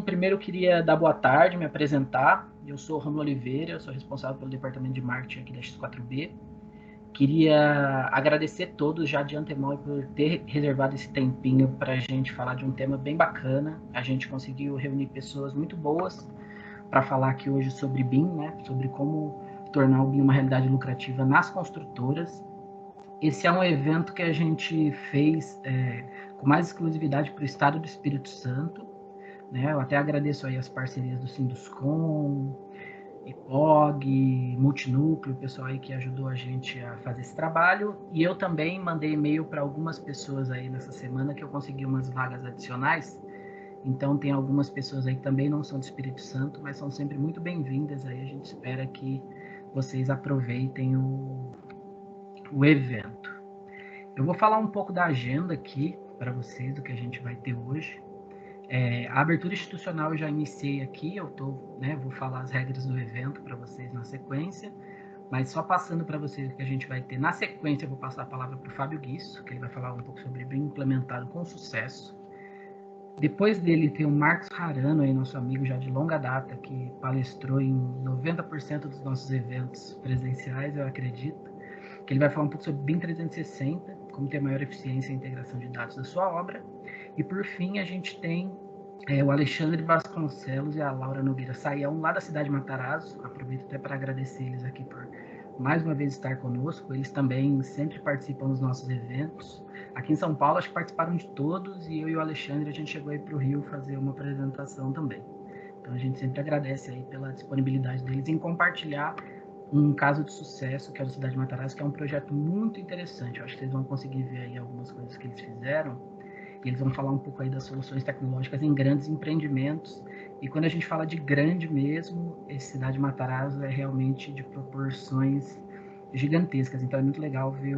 primeiro eu queria dar boa tarde, me apresentar. Eu sou o Romulo Oliveira, eu sou responsável pelo departamento de marketing aqui da X4B. Queria agradecer a todos já de antemão por ter reservado esse tempinho para a gente falar de um tema bem bacana. A gente conseguiu reunir pessoas muito boas para falar aqui hoje sobre BIM, né? Sobre como tornar o BIM uma realidade lucrativa nas construtoras. Esse é um evento que a gente fez com mais exclusividade para o estado do Espírito Santo. Né? Eu até agradeço aí as parcerias do Sinduscom, IPOG, Multinúcleo, o pessoal aí que ajudou a gente a fazer esse trabalho. E eu também mandei e-mail para algumas pessoas aí nessa semana que eu consegui umas vagas adicionais. Então tem algumas pessoas aí que também não são do Espírito Santo, mas são sempre muito bem-vindas aí. A gente espera que vocês aproveitem o evento. Eu vou falar um pouco da agenda aqui para vocês, do que a gente vai ter hoje. A abertura institucional eu já iniciei aqui, vou falar as regras do evento para vocês na sequência, mas só passando para vocês o que a gente vai ter. Na sequência eu vou passar a palavra para o Fábio Guisso, que ele vai falar um pouco sobre BIM implementado com sucesso. Depois dele tem o Marcos Harano, aí, nosso amigo já de longa data, que palestrou em 90% dos nossos eventos presenciais, eu acredito, que ele vai falar um pouco sobre BIM 360, como ter maior eficiência e integração de dados da sua obra. E por fim a gente tem o Alexandre Vasconcelos e a Laura Nogueira Saião, lá da cidade de Matarazzo. Aproveito até para agradecer eles aqui por mais uma vez estar conosco. Eles também sempre participam dos nossos eventos. Aqui em São Paulo, acho que participaram de todos, e eu e o Alexandre, a gente chegou aí para o Rio fazer uma apresentação também. Então a gente sempre agradece aí pela disponibilidade deles em compartilhar um caso de sucesso, que é o da cidade de Matarazzo, que é um projeto muito interessante. Eu acho que vocês vão conseguir ver aí algumas coisas que eles fizeram. E eles vão falar um pouco aí das soluções tecnológicas em grandes empreendimentos. E quando a gente fala de grande mesmo, a cidade de Matarazzo é realmente de proporções gigantescas. Então é muito legal ver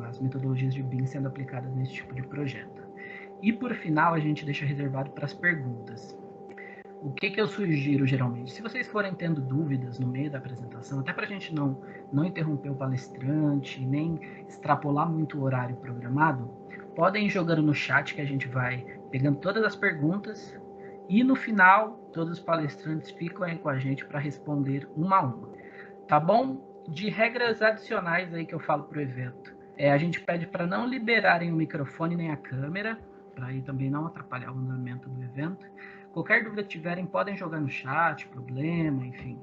as metodologias de BIM sendo aplicadas nesse tipo de projeto. E por final a gente deixa reservado para as perguntas. O que eu sugiro geralmente? Se vocês forem tendo dúvidas no meio da apresentação, até para a gente não interromper o palestrante, nem extrapolar muito o horário programado, podem ir jogando no chat que a gente vai pegando todas as perguntas e no final todos os palestrantes ficam aí com a gente para responder uma a uma. Tá bom? De regras adicionais aí que eu falo para o evento. A gente pede para não liberarem o microfone nem a câmera, para aí também não atrapalhar o andamento do evento. Qualquer dúvida que tiverem, podem jogar no chat, problema, enfim,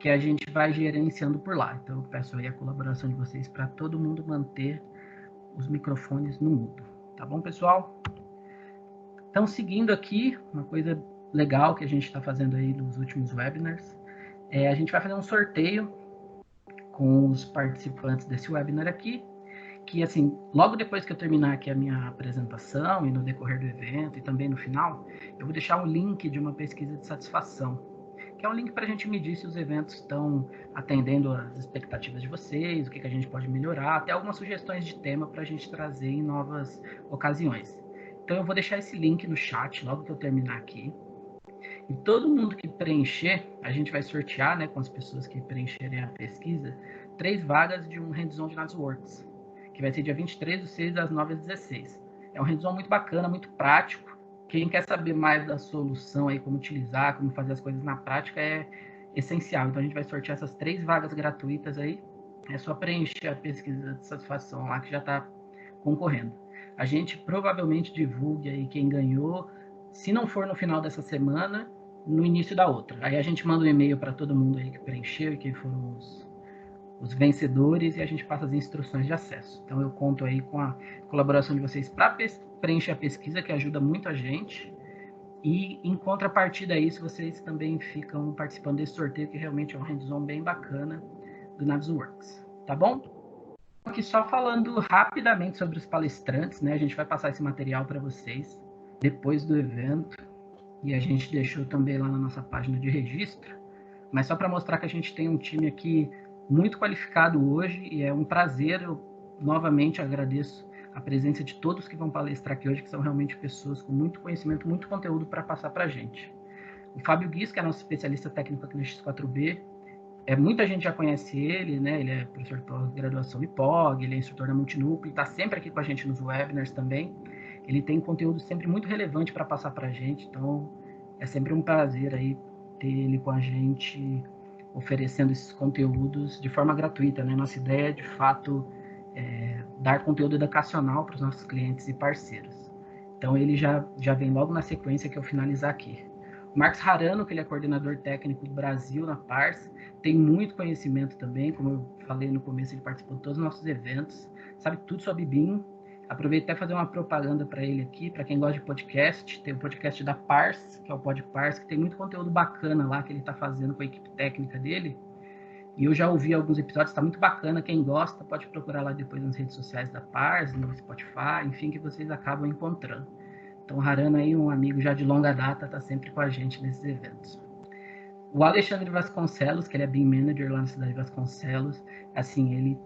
que a gente vai gerenciando por lá. Então eu peço aí a colaboração de vocês para todo mundo manter os microfones no mudo. Tá bom, pessoal? Então, seguindo aqui, uma coisa legal que a gente está fazendo aí nos últimos webinars, a gente vai fazer um sorteio com os participantes desse webinar aqui, que assim, logo depois que eu terminar aqui a minha apresentação e no decorrer do evento e também no final, eu vou deixar um link de uma pesquisa de satisfação, que é um link para a gente medir se os eventos estão atendendo às expectativas de vocês, o que a gente pode melhorar, até algumas sugestões de tema para a gente trazer em novas ocasiões. Então eu vou deixar esse link no chat logo que eu terminar aqui. E todo mundo que preencher, a gente vai sortear, né, com as pessoas que preencherem a pesquisa, 3 vagas de um hands-on de Navisworks, que vai ser dia 23/6 às 9h16. É um hands-on muito bacana, muito prático. Quem quer saber mais da solução aí, como utilizar, como fazer as coisas na prática, é essencial. Então a gente vai sortear essas 3 vagas gratuitas aí. É só preencher a pesquisa de satisfação lá que já está concorrendo. A gente provavelmente divulgue aí quem ganhou, se não for no final dessa semana, no início da outra. Aí a gente manda um e-mail para todo mundo aí que preencheu e quem foram os vencedores, e a gente passa as instruções de acesso. Então eu conto aí com a colaboração de vocês para preencher a pesquisa, que ajuda muito a gente. E em contrapartida a isso, vocês também ficam participando desse sorteio, que realmente é um hands-on bem bacana do Navisworks. Tá bom? Aqui só falando rapidamente sobre os palestrantes, né? A gente vai passar esse material para vocês depois do evento, e a gente deixou também lá na nossa página de registro, mas só para mostrar que a gente tem um time aqui muito qualificado hoje, e é um prazer. Eu novamente agradeço a presença de todos que vão palestrar aqui hoje, que são realmente pessoas com muito conhecimento, muito conteúdo para passar para a gente. O Fábio Guisso, que é nosso especialista técnico aqui na X4B, muita gente já conhece ele, né? Ele é professor de pós-graduação no IPOG, ele é instrutor da Multinúcleo, está sempre aqui com a gente nos webinars também. Ele tem conteúdo sempre muito relevante para passar para a gente, então é sempre um prazer aí ter ele com a gente, oferecendo esses conteúdos de forma gratuita, né? Nossa ideia é, de fato, dar conteúdo educacional para os nossos clientes e parceiros. Então ele já vem logo na sequência que eu finalizar aqui. O Marcos Harano, que ele é coordenador técnico do Brasil na Pars, tem muito conhecimento também, como eu falei no começo, ele participou de todos os nossos eventos, sabe tudo sobre BIM. Aproveito até fazer uma propaganda para ele aqui, para quem gosta de podcast, tem o podcast da Pars, que é o Podpars, que tem muito conteúdo bacana lá que ele está fazendo com a equipe técnica dele. E eu já ouvi alguns episódios, está muito bacana. Quem gosta pode procurar lá depois nas redes sociais da Pars, no Spotify, enfim, que vocês acabam encontrando. Então, o Harano aí, um amigo já de longa data, está sempre com a gente nesses eventos. O Alexandre Vasconcelos, que ele é BIM Manager lá na cidade de Vasconcelos, assim, ele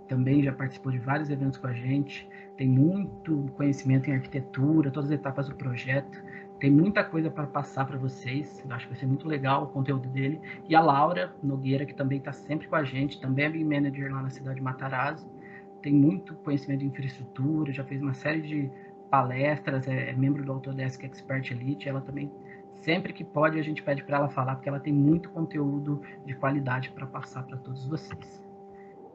também já participou de vários eventos com a gente, tem muito conhecimento em arquitetura, todas as etapas do projeto, tem muita coisa para passar para vocês, eu acho que vai ser muito legal o conteúdo dele. E a Laura Nogueira, que também está sempre com a gente, também é BIM Manager lá na cidade de Matarazzo, tem muito conhecimento de infraestrutura, já fez uma série de palestras, é membro do Autodesk Expert Elite, ela também, sempre que pode, a gente pede para ela falar, porque ela tem muito conteúdo de qualidade para passar para todos vocês.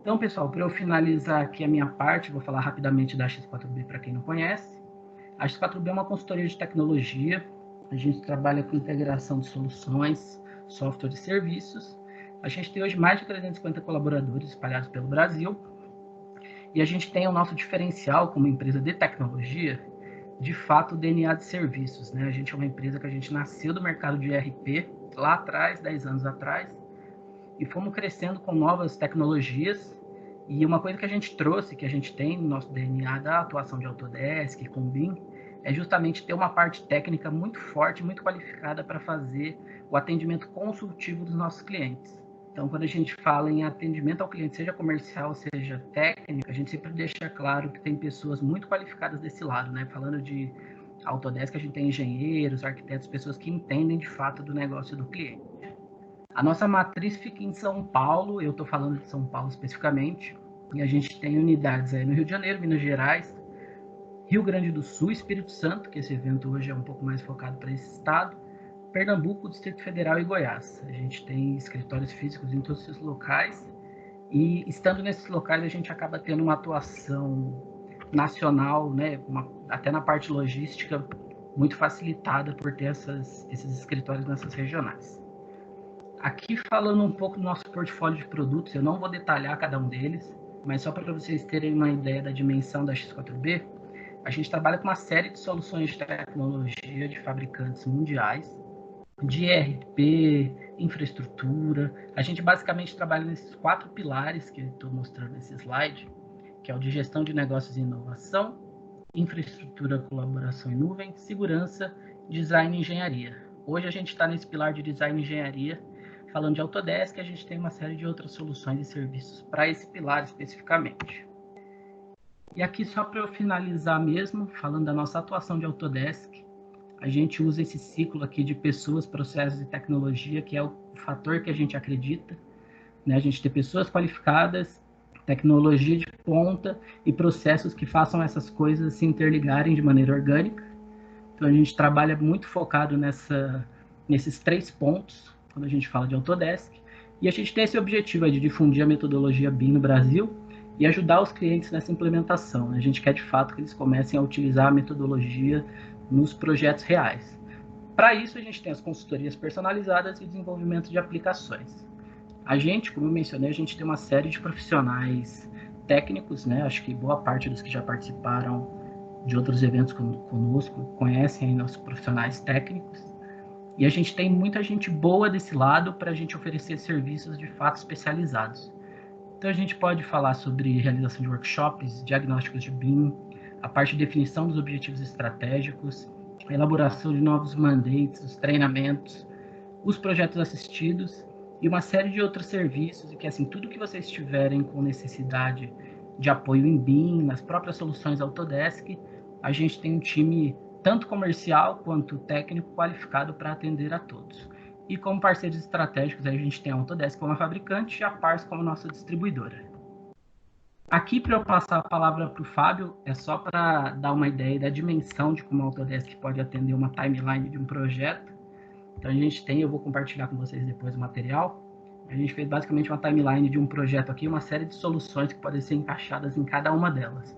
Então, pessoal, para eu finalizar aqui a minha parte, vou falar rapidamente da X4B para quem não conhece. A X4B é uma consultoria de tecnologia, a gente trabalha com integração de soluções, software e serviços. A gente tem hoje mais de 350 colaboradores espalhados pelo Brasil, e a gente tem o nosso diferencial como empresa de tecnologia, de fato, o DNA de serviços, né? A gente é uma empresa que a gente nasceu do mercado de ERP lá atrás, 10 anos atrás, e fomos crescendo com novas tecnologias. E uma coisa que a gente trouxe, que a gente tem no nosso DNA da atuação de Autodesk, com BIM, é justamente ter uma parte técnica muito forte, muito qualificada para fazer o atendimento consultivo dos nossos clientes. Então, quando a gente fala em atendimento ao cliente, seja comercial, seja técnico, a gente sempre deixa claro que tem pessoas muito qualificadas desse lado, né? Falando de Autodesk, a gente tem engenheiros, arquitetos, pessoas que entendem de fato do negócio do cliente. A nossa matriz fica em São Paulo, eu estou falando de São Paulo especificamente, e a gente tem unidades aí no Rio de Janeiro, Minas Gerais, Rio Grande do Sul, Espírito Santo, que esse evento hoje é um pouco mais focado para esse estado, Pernambuco, Distrito Federal e Goiás. A gente tem escritórios físicos em todos esses locais, e estando nesses locais a gente acaba tendo uma atuação nacional, né, até na parte logística, muito facilitada por ter esses escritórios nessas regionais. Aqui falando um pouco do nosso portfólio de produtos, eu não vou detalhar cada um deles, mas só para vocês terem uma ideia da dimensão da X4B, a gente trabalha com uma série de soluções de tecnologia de fabricantes mundiais, de ERP, infraestrutura. A gente basicamente trabalha nesses 4 pilares que eu estou mostrando nesse slide, que é o de gestão de negócios e inovação, infraestrutura, colaboração em nuvem, segurança, design e engenharia. Hoje a gente está nesse pilar de design e engenharia, falando de Autodesk, a gente tem uma série de outras soluções e serviços para esse pilar especificamente. E aqui, só para eu finalizar mesmo, falando da nossa atuação de Autodesk, a gente usa esse ciclo aqui de pessoas, processos e tecnologia, que é o fator que a gente acredita, né? A gente ter pessoas qualificadas, tecnologia de ponta e processos que façam essas coisas se interligarem de maneira orgânica. Então, a gente trabalha muito focado nesses 3 pontos, quando a gente fala de Autodesk, e a gente tem esse objetivo de difundir a metodologia BIM no Brasil e ajudar os clientes nessa implementação. A gente quer, de fato, que eles comecem a utilizar a metodologia nos projetos reais. Para isso, a gente tem as consultorias personalizadas e o desenvolvimento de aplicações. A gente, como eu mencionei, a gente tem uma série de profissionais técnicos, né? Acho que boa parte dos que já participaram de outros eventos conosco conhecem nossos profissionais técnicos. E a gente tem muita gente boa desse lado para a gente oferecer serviços de fato especializados. Então a gente pode falar sobre realização de workshops, diagnósticos de BIM, a parte de definição dos objetivos estratégicos, a elaboração de novos mandates, os treinamentos, os projetos assistidos e uma série de outros serviços, e que assim, tudo que vocês tiverem com necessidade de apoio em BIM, nas próprias soluções Autodesk, a gente tem um time tanto comercial quanto técnico qualificado para atender a todos. E como parceiros estratégicos, a gente tem a Autodesk como a fabricante e a Pars como nossa distribuidora. Aqui, para eu passar a palavra para o Fábio, é só para dar uma ideia da dimensão de como a Autodesk pode atender uma timeline de um projeto. Então, a gente tem, eu vou compartilhar com vocês depois o material. A gente fez basicamente uma timeline de um projeto aqui, uma série de soluções que podem ser encaixadas em cada uma delas.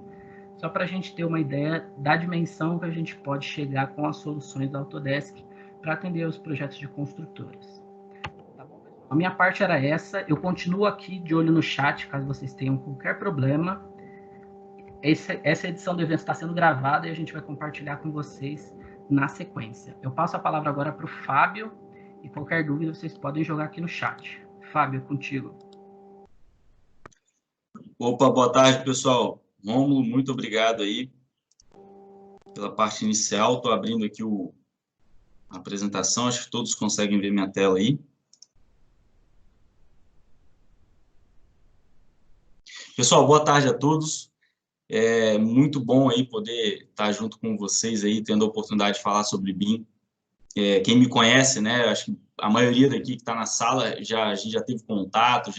Só para a gente ter uma ideia da dimensão que a gente pode chegar com as soluções da Autodesk para atender os projetos de construtoras. A minha parte era essa. Eu continuo aqui de olho no chat, caso vocês tenham qualquer problema. Essa edição do evento está sendo gravada e a gente vai compartilhar com vocês na sequência. Eu passo a palavra agora para o Fábio e qualquer dúvida vocês podem jogar aqui no chat. Fábio, contigo. Opa, boa tarde, pessoal. Rômulo, muito obrigado aí pela parte inicial. Estou abrindo aqui a apresentação, acho que todos conseguem ver minha tela aí. Pessoal, boa tarde a todos. É muito bom aí poder estar junto com vocês aí, tendo a oportunidade de falar sobre BIM. Quem me conhece, né, acho que a maioria daqui que está na sala, a gente já teve contato,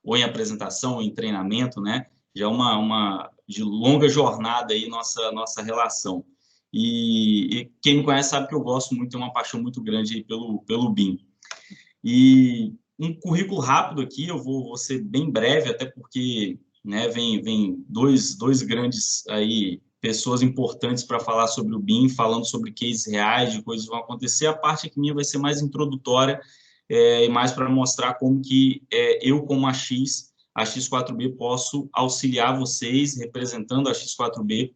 ou em apresentação, ou em treinamento, né, já é uma de longa jornada aí nossa relação. E quem me conhece sabe que eu gosto muito, tenho uma paixão muito grande aí pelo BIM. E um currículo rápido aqui, eu vou ser bem breve, até porque, né, vem dois grandes aí pessoas importantes para falar sobre o BIM, falando sobre cases reais, de coisas que vão acontecer. A parte aqui minha vai ser mais introdutória, e mais para mostrar como que eu, como a X4B, posso auxiliar vocês, representando a X4B,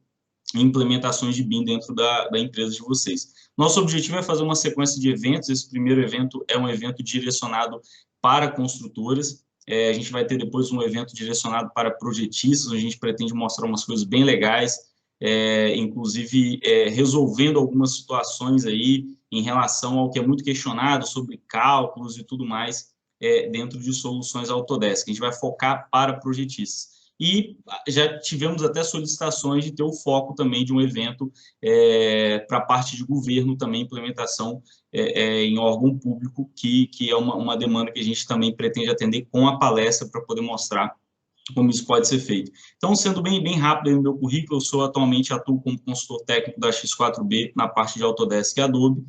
em implementações de BIM dentro da empresa de vocês. Nosso objetivo é fazer uma sequência de eventos. Esse primeiro evento é um evento direcionado para construtoras. A gente vai ter depois um evento direcionado para projetistas, onde a gente pretende mostrar umas coisas bem legais, inclusive resolvendo algumas situações aí em relação ao que é muito questionado sobre cálculos e tudo mais, dentro de soluções Autodesk. A gente vai focar para projetistas. E já tivemos até solicitações de ter o foco também de um evento para a parte de governo também, implementação em órgão público, que é uma demanda que a gente também pretende atender com a palestra para poder mostrar como isso pode ser feito. Então, sendo bem rápido aí no meu currículo, eu atualmente atuo como consultor técnico da X4B na parte de Autodesk e Adobe.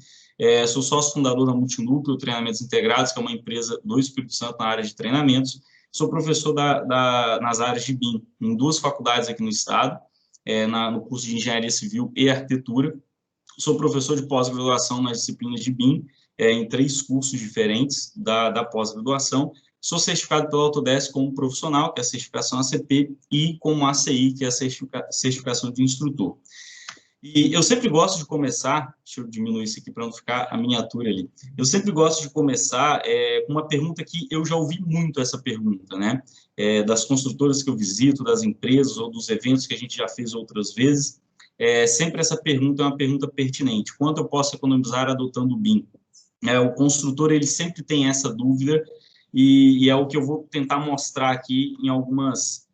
Sou sócio fundador da Multinúcleo Treinamentos Integrados, que é uma empresa do Espírito Santo na área de treinamentos. Sou professor nas áreas de BIM em 2 faculdades aqui no estado, no curso de Engenharia Civil e Arquitetura. Sou professor de pós-graduação nas disciplinas de BIM, em 3 cursos diferentes da pós-graduação. Sou certificado pela Autodesk como profissional, que é a certificação ACP, e como ACI, que é a certificação de instrutor. E eu sempre gosto de começar, deixa eu diminuir isso aqui para não ficar a miniatura ali. Eu sempre gosto de começar com uma pergunta que eu já ouvi muito essa pergunta, né? Das construtoras que eu visito, das empresas ou dos eventos que a gente já fez outras vezes. Sempre essa pergunta é uma pergunta pertinente. Quanto eu posso economizar adotando o BIM? O construtor, ele sempre tem essa dúvida e é o que eu vou tentar mostrar aqui em algumas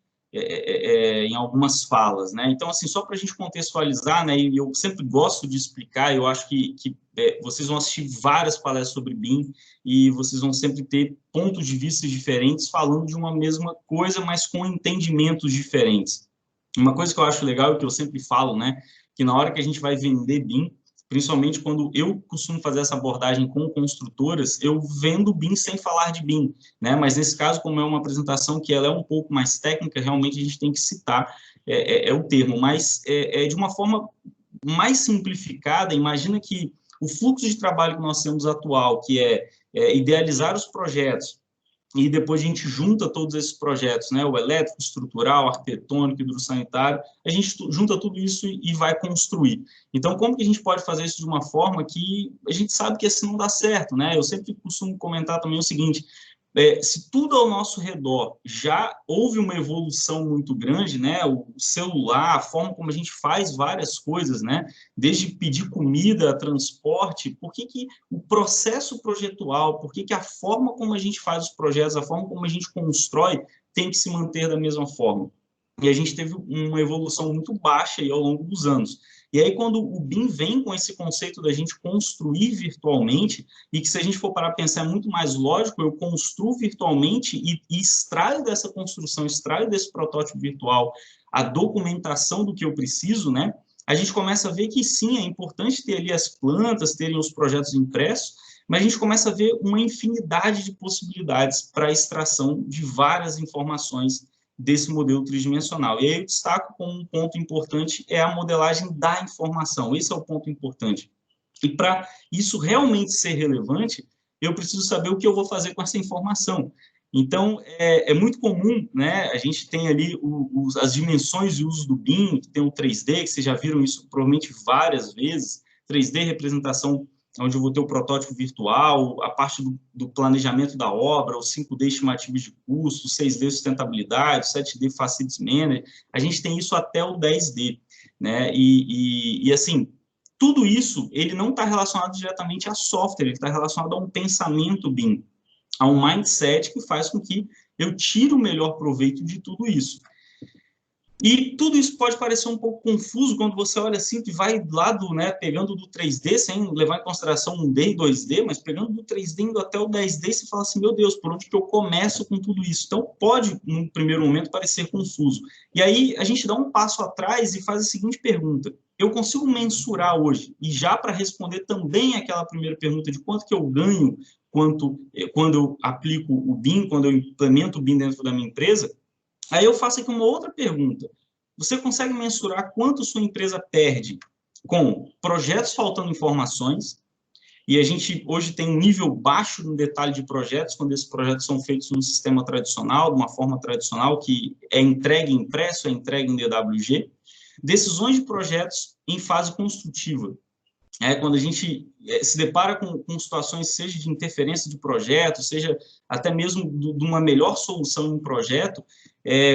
falas, né? Então, assim, só para a gente contextualizar, né? E eu sempre gosto de explicar. Eu acho que vocês vão assistir várias palestras sobre BIM e vocês vão sempre ter pontos de vista diferentes falando de uma mesma coisa, mas com entendimentos diferentes. Uma coisa que eu acho legal e que eu sempre falo, né? Que na hora que a gente vai vender BIM, principalmente quando eu costumo fazer essa abordagem com construtoras, eu vendo BIM sem falar de BIM, né? Mas nesse caso, como é uma apresentação que ela é um pouco mais técnica, realmente a gente tem que citar o termo, mas de uma forma mais simplificada. Imagina que o fluxo de trabalho que nós temos atual, que é idealizar os projetos, e depois a gente junta todos esses projetos, né? O elétrico, estrutural, arquitetônico, hidrossanitário, a gente junta tudo isso e vai construir. Então, como que a gente pode fazer isso de uma forma que a gente sabe que assim não dá certo, né? Eu sempre costumo comentar também o seguinte: se tudo ao nosso redor já houve uma evolução muito grande, né? O celular, a forma como a gente faz várias coisas, né? Desde pedir comida, transporte, por que o processo projetual, por que a forma como a gente faz os projetos, a forma como a gente constrói, tem que se manter da mesma forma? E a gente teve uma evolução muito baixa aí ao longo dos anos. E aí, quando o BIM vem com esse conceito da gente construir virtualmente, e que se a gente for parar para pensar é muito mais lógico, eu construo virtualmente e extraio dessa construção, extraio desse protótipo virtual a documentação do que eu preciso, né? A gente começa a ver que sim, é importante ter ali as plantas, terem os projetos impressos, mas a gente começa a ver uma infinidade de possibilidades para a extração de várias informações desse modelo tridimensional. E aí eu destaco como um ponto importante é a modelagem da informação. Esse é o ponto importante. E para isso realmente ser relevante, eu preciso saber o que eu vou fazer com essa informação. Então, é muito comum, né? A gente tem ali as dimensões e uso do BIM, que tem o 3D, que vocês já viram isso provavelmente várias vezes, 3D representação onde eu vou ter o protótipo virtual, a parte do planejamento da obra, o 5D estimativos de custo, 6D sustentabilidade, 7D facilities management, a gente tem isso até o 10D, né? E assim, tudo isso, ele não está relacionado diretamente a software, ele está relacionado a um pensamento BIM, a um mindset que faz com que eu tire o melhor proveito de tudo isso. E tudo isso pode parecer um pouco confuso quando você olha assim, que vai lá né, pegando do 3D, sem levar em consideração 1D e 2D, mas pegando do 3D indo até o 10D, você fala assim, meu Deus, por onde que eu começo com tudo isso? Então, pode, num primeiro momento, parecer confuso. E aí, a gente dá um passo atrás e faz a seguinte pergunta, eu consigo mensurar hoje, e já para responder também aquela primeira pergunta de quanto que eu ganho quando eu aplico o BIM, quando eu implemento o BIM dentro da minha empresa, aí eu faço aqui uma outra pergunta. Você consegue mensurar quanto sua empresa perde com projetos faltando informações? E a gente hoje tem um nível baixo no detalhe de projetos, quando esses projetos são feitos num sistema tradicional, de uma forma tradicional, que é entregue impresso, é entregue em DWG. Decisões de projetos em fase construtiva. Quando a gente se depara com situações, seja de interferência de projeto, seja até mesmo de uma melhor solução em um projeto,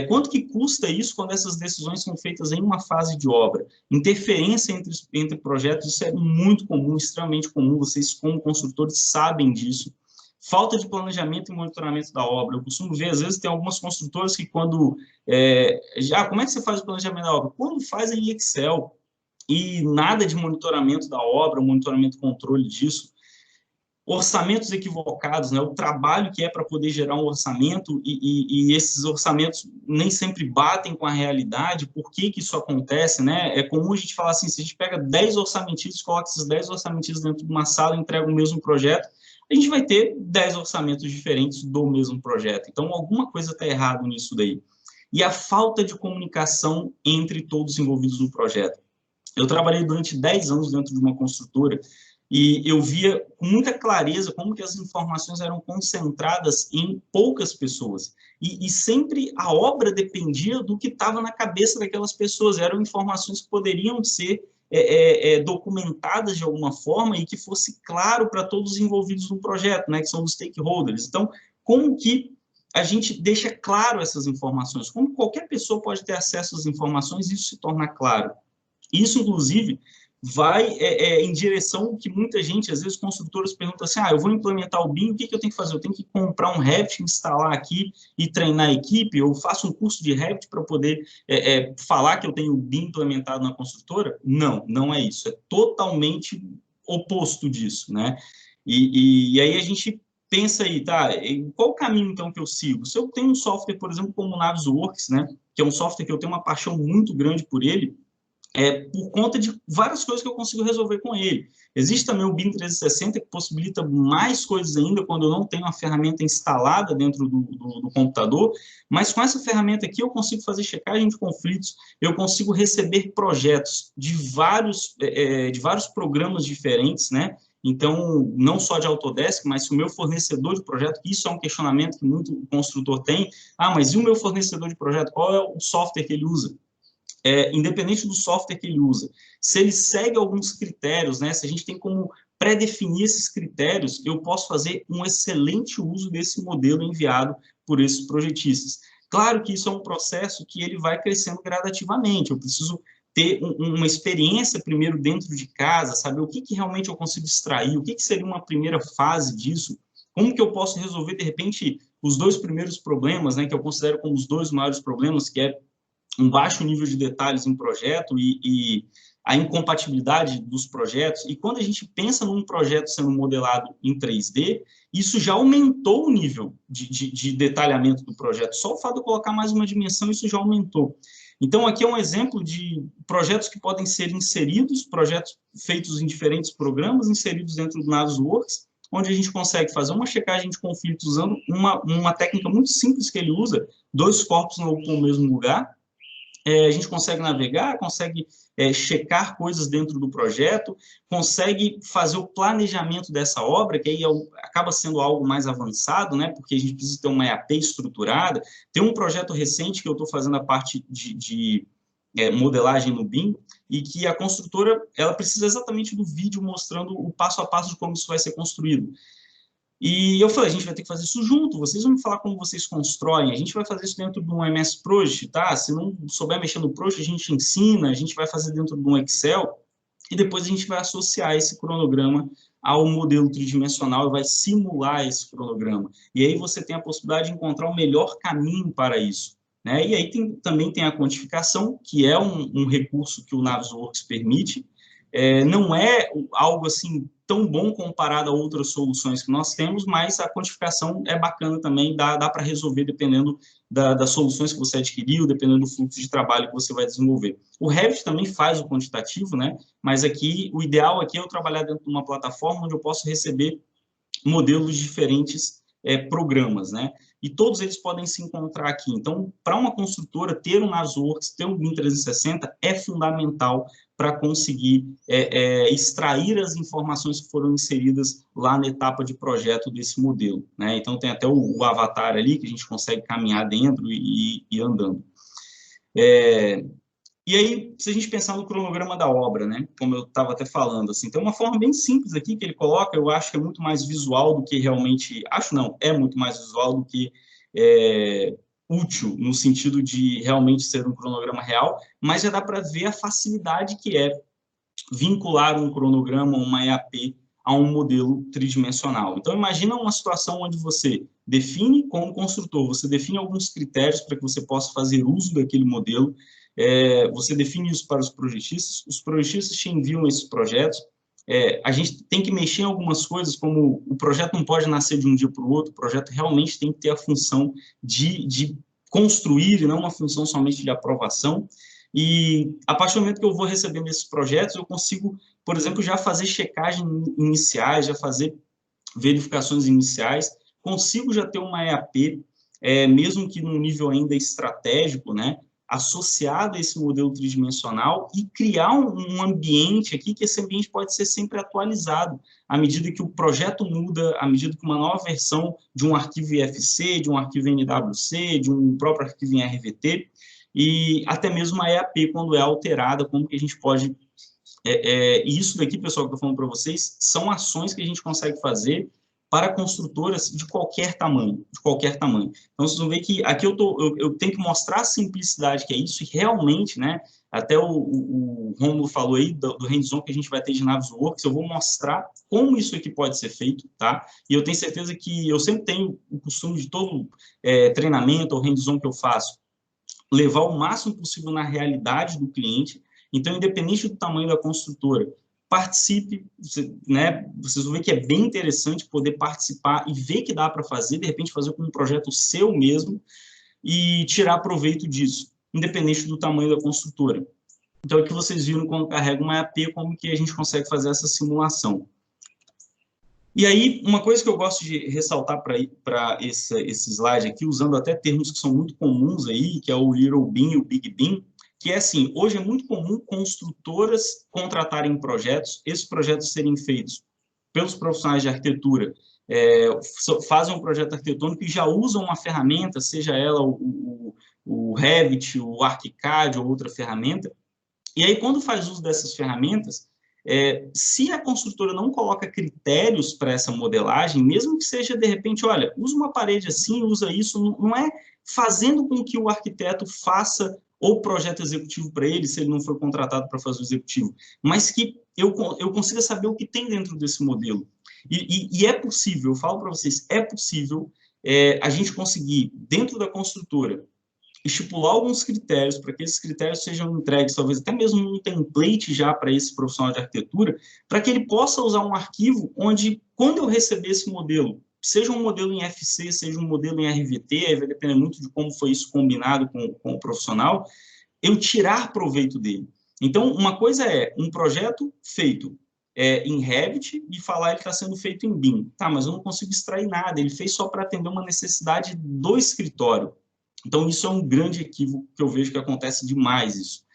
quanto que custa isso quando essas decisões são feitas em uma fase de obra? Interferência entre projetos, isso é muito comum, extremamente comum, vocês como construtores sabem disso. Falta de planejamento e monitoramento da obra. Eu costumo ver, às vezes, tem algumas construtoras que quando... como é que você faz o planejamento da obra? Quando faz em Excel, e nada de monitoramento da obra, monitoramento e controle disso. Orçamentos equivocados, né? O trabalho que é para poder gerar um orçamento e esses orçamentos nem sempre batem com a realidade. Por que isso acontece, né? É comum a gente falar assim, se a gente pega 10 orçamentistas, coloca esses 10 orçamentistas dentro de uma sala e entrega o mesmo projeto, a gente vai ter 10 orçamentos diferentes do mesmo projeto. Então, alguma coisa está errada nisso daí. E a falta de comunicação entre todos os envolvidos no projeto. Eu trabalhei durante 10 anos dentro de uma construtora e eu via com muita clareza como que as informações eram concentradas em poucas pessoas. E sempre a obra dependia do que estava na cabeça daquelas pessoas. Eram informações que poderiam ser documentadas de alguma forma e que fosse claro para todos os envolvidos no projeto, né, que são os stakeholders. Então, como que a gente deixa claro essas informações? Como qualquer pessoa pode ter acesso às informações e isso se torna claro? Isso, inclusive, vai em direção que muita gente, às vezes, construtores perguntam assim, eu vou implementar o BIM, o que eu tenho que fazer? Eu tenho que comprar um Revit, instalar aqui e treinar a equipe? Eu faço um curso de Revit para poder falar que eu tenho o BIM implementado na construtora? Não, não é isso. É totalmente oposto disso, né? E aí a gente pensa aí, tá, qual o caminho, então, que eu sigo? Se eu tenho um software, por exemplo, como o Navisworks, né, que é um software que eu tenho uma paixão muito grande por ele, por conta de várias coisas que eu consigo resolver com ele. Existe também o BIM 360, que possibilita mais coisas ainda quando eu não tenho a ferramenta instalada dentro do computador, mas com essa ferramenta aqui eu consigo fazer checagem de conflitos, eu consigo receber projetos de vários programas diferentes, né? Então, não só de Autodesk, mas se o meu fornecedor de projeto, isso é um questionamento que muito construtor tem, mas e o meu fornecedor de projeto, qual é o software que ele usa? Independente do software que ele usa, se ele segue alguns critérios, né, se a gente tem como pré-definir esses critérios, eu posso fazer um excelente uso desse modelo enviado por esses projetistas. Claro que isso é um processo que ele vai crescendo gradativamente, eu preciso ter uma experiência primeiro dentro de casa, saber o que realmente eu consigo extrair, o que seria uma primeira fase disso, como que eu posso resolver, de repente, os dois primeiros problemas, né, que eu considero como os dois maiores problemas, que é um baixo nível de detalhes em projeto e a incompatibilidade dos projetos, e quando a gente pensa num projeto sendo modelado em 3D, isso já aumentou o nível de detalhamento do projeto. Só o fato de eu colocar mais uma dimensão, isso já aumentou. Então, aqui é um exemplo de projetos que podem ser inseridos, projetos feitos em diferentes programas, inseridos dentro do Navisworks, onde a gente consegue fazer uma checagem de conflitos usando uma técnica muito simples que ele usa, 2 corpos não ocupam o mesmo lugar. A gente consegue navegar, consegue checar coisas dentro do projeto, consegue fazer o planejamento dessa obra, que aí acaba sendo algo mais avançado, né, porque a gente precisa ter uma EAP estruturada. Tem um projeto recente que eu estou fazendo a parte de modelagem no BIM, e que a construtora ela precisa exatamente do vídeo mostrando o passo a passo de como isso vai ser construído. E eu falei, a gente vai ter que fazer isso junto, vocês vão me falar como vocês constroem, a gente vai fazer isso dentro de um MS Project, tá? Se não souber mexer no Project, a gente ensina, a gente vai fazer dentro de um Excel, e depois a gente vai associar esse cronograma ao modelo tridimensional e vai simular esse cronograma. E aí você tem a possibilidade de encontrar o melhor caminho para isso, né? E aí também tem a quantificação, que é um recurso que o Navisworks permite. Não é algo assim tão bom comparado a outras soluções que nós temos, mas a quantificação é bacana também, dá para resolver dependendo das soluções que você adquiriu, dependendo do fluxo de trabalho que você vai desenvolver. O Revit também faz o quantitativo, né? Mas aqui, o ideal aqui é eu trabalhar dentro de uma plataforma onde eu posso receber modelos de diferentes programas, né? E todos eles podem se encontrar aqui. Então, para uma construtora, ter um Navisworks, ter um BIM 360 é fundamental para conseguir extrair as informações que foram inseridas lá na etapa de projeto desse modelo, né? Então, tem até o avatar ali, que a gente consegue caminhar dentro e andando. E aí, se a gente pensar no cronograma da obra, né, como eu estava até falando, assim, tem uma forma bem simples aqui que ele coloca, eu acho que é muito mais visual do que realmente, acho não, é muito mais visual do que útil, no sentido de realmente ser um cronograma real, mas já dá para ver a facilidade que é vincular um cronograma, uma EAP, a um modelo tridimensional. Então, imagina uma situação onde você define, como construtor, você define alguns critérios para que você possa fazer uso daquele modelo, você define isso para os projetistas te enviam esses projetos, a gente tem que mexer em algumas coisas, como o projeto não pode nascer de um dia para o outro, o projeto realmente tem que ter a função de construir e não uma função somente de aprovação. E a partir do momento que eu vou recebendo esses projetos, eu consigo, por exemplo, já fazer checagem iniciais, já fazer verificações iniciais, consigo já ter uma EAP, mesmo que num nível ainda estratégico, né, associado a esse modelo tridimensional e criar um ambiente aqui, que esse ambiente pode ser sempre atualizado, à medida que o projeto muda, à medida que uma nova versão de um arquivo IFC, de um arquivo NWC, de um próprio arquivo em RVT, e até mesmo a EAP, quando é alterada, como que a gente pode... E isso daqui, pessoal, que eu estou falando para vocês, são ações que a gente consegue fazer para construtoras de qualquer tamanho, Então, vocês vão ver que aqui eu tenho que mostrar a simplicidade que é isso, e realmente, né, até o Romulo falou aí do hands-on que a gente vai ter de Navisworks, eu vou mostrar como isso aqui pode ser feito, tá? E eu tenho certeza que eu sempre tenho o costume de todo treinamento ou hands-on que eu faço, levar o máximo possível na realidade do cliente. Então, independente do tamanho da construtora, participe, né? Vocês vão ver que é bem interessante poder participar e ver que dá para fazer, de repente fazer com um projeto seu mesmo e tirar proveito disso, independente do tamanho da construtora. Então, aqui vocês viram quando carrega uma EAP, como que a gente consegue fazer essa simulação. E aí, uma coisa que eu gosto de ressaltar para esse slide aqui, usando até termos que são muito comuns aí, que é o Little BIM e o Big BIM, que é assim, hoje é muito comum construtoras contratarem projetos, esses projetos serem feitos pelos profissionais de arquitetura, fazem um projeto arquitetônico e já usam uma ferramenta, seja ela o Revit, o ArchiCAD ou outra ferramenta, e aí quando faz uso dessas ferramentas, se a construtora não coloca critérios para essa modelagem, mesmo que seja, de repente, olha, usa uma parede assim, usa isso, não é fazendo com que o arquiteto faça o projeto executivo para ele, se ele não for contratado para fazer o executivo, mas que eu consiga saber o que tem dentro desse modelo. E é possível, eu falo para vocês, é possível a gente conseguir, dentro da construtora, estipular alguns critérios para que esses critérios sejam entregues, talvez até mesmo um template já para esse profissional de arquitetura, para que ele possa usar um arquivo onde, quando eu receber esse modelo, seja um modelo em FC, seja um modelo em RVT, aí vai depender muito de como foi isso combinado com o profissional, eu tirar proveito dele. Então, uma coisa é um projeto feito em Revit e falar que ele está sendo feito em BIM. Tá, mas eu não consigo extrair nada, ele fez só para atender uma necessidade do escritório. Então, isso é um grande equívoco que eu vejo que acontece demais isso.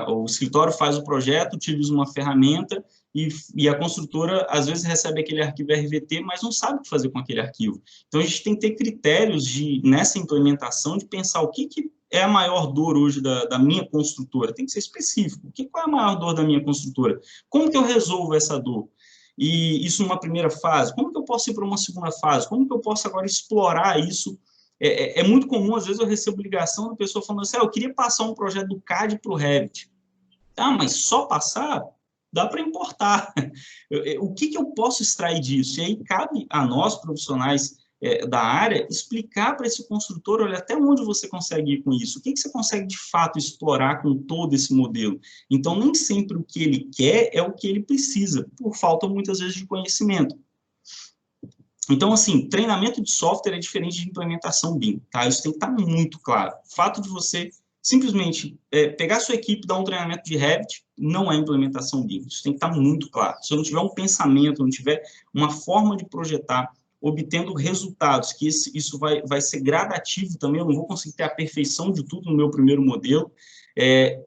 O escritório faz o projeto, utiliza uma ferramenta e a construtora, às vezes, recebe aquele arquivo RVT, mas não sabe o que fazer com aquele arquivo. Então, a gente tem que ter critérios nessa implementação de pensar o que é a maior dor hoje da minha construtora. Tem que ser específico. Qual é a maior dor da minha construtora? Como que eu resolvo essa dor? E isso numa primeira fase. Como que eu posso ir para uma segunda fase? Como que eu posso agora explorar isso? É muito comum, às vezes, eu recebo ligação da pessoa falando assim, eu queria passar um projeto do CAD para o Revit. Mas só passar? Dá para importar. O que eu posso extrair disso? E aí cabe a nós, profissionais da área, explicar para esse construtor, olha, até onde você consegue ir com isso? O que você consegue, de fato, explorar com todo esse modelo? Então, nem sempre o que ele quer é o que ele precisa, por falta, muitas vezes, de conhecimento. Então, assim, treinamento de software é diferente de implementação BIM, tá? Isso tem que estar muito claro. O fato de você simplesmente pegar a sua equipe, dar um treinamento de Revit, não é implementação BIM. Isso tem que estar muito claro. Se eu não tiver um pensamento, não tiver uma forma de projetar, obtendo resultados, que isso vai ser gradativo também, eu não vou conseguir ter a perfeição de tudo no meu primeiro modelo.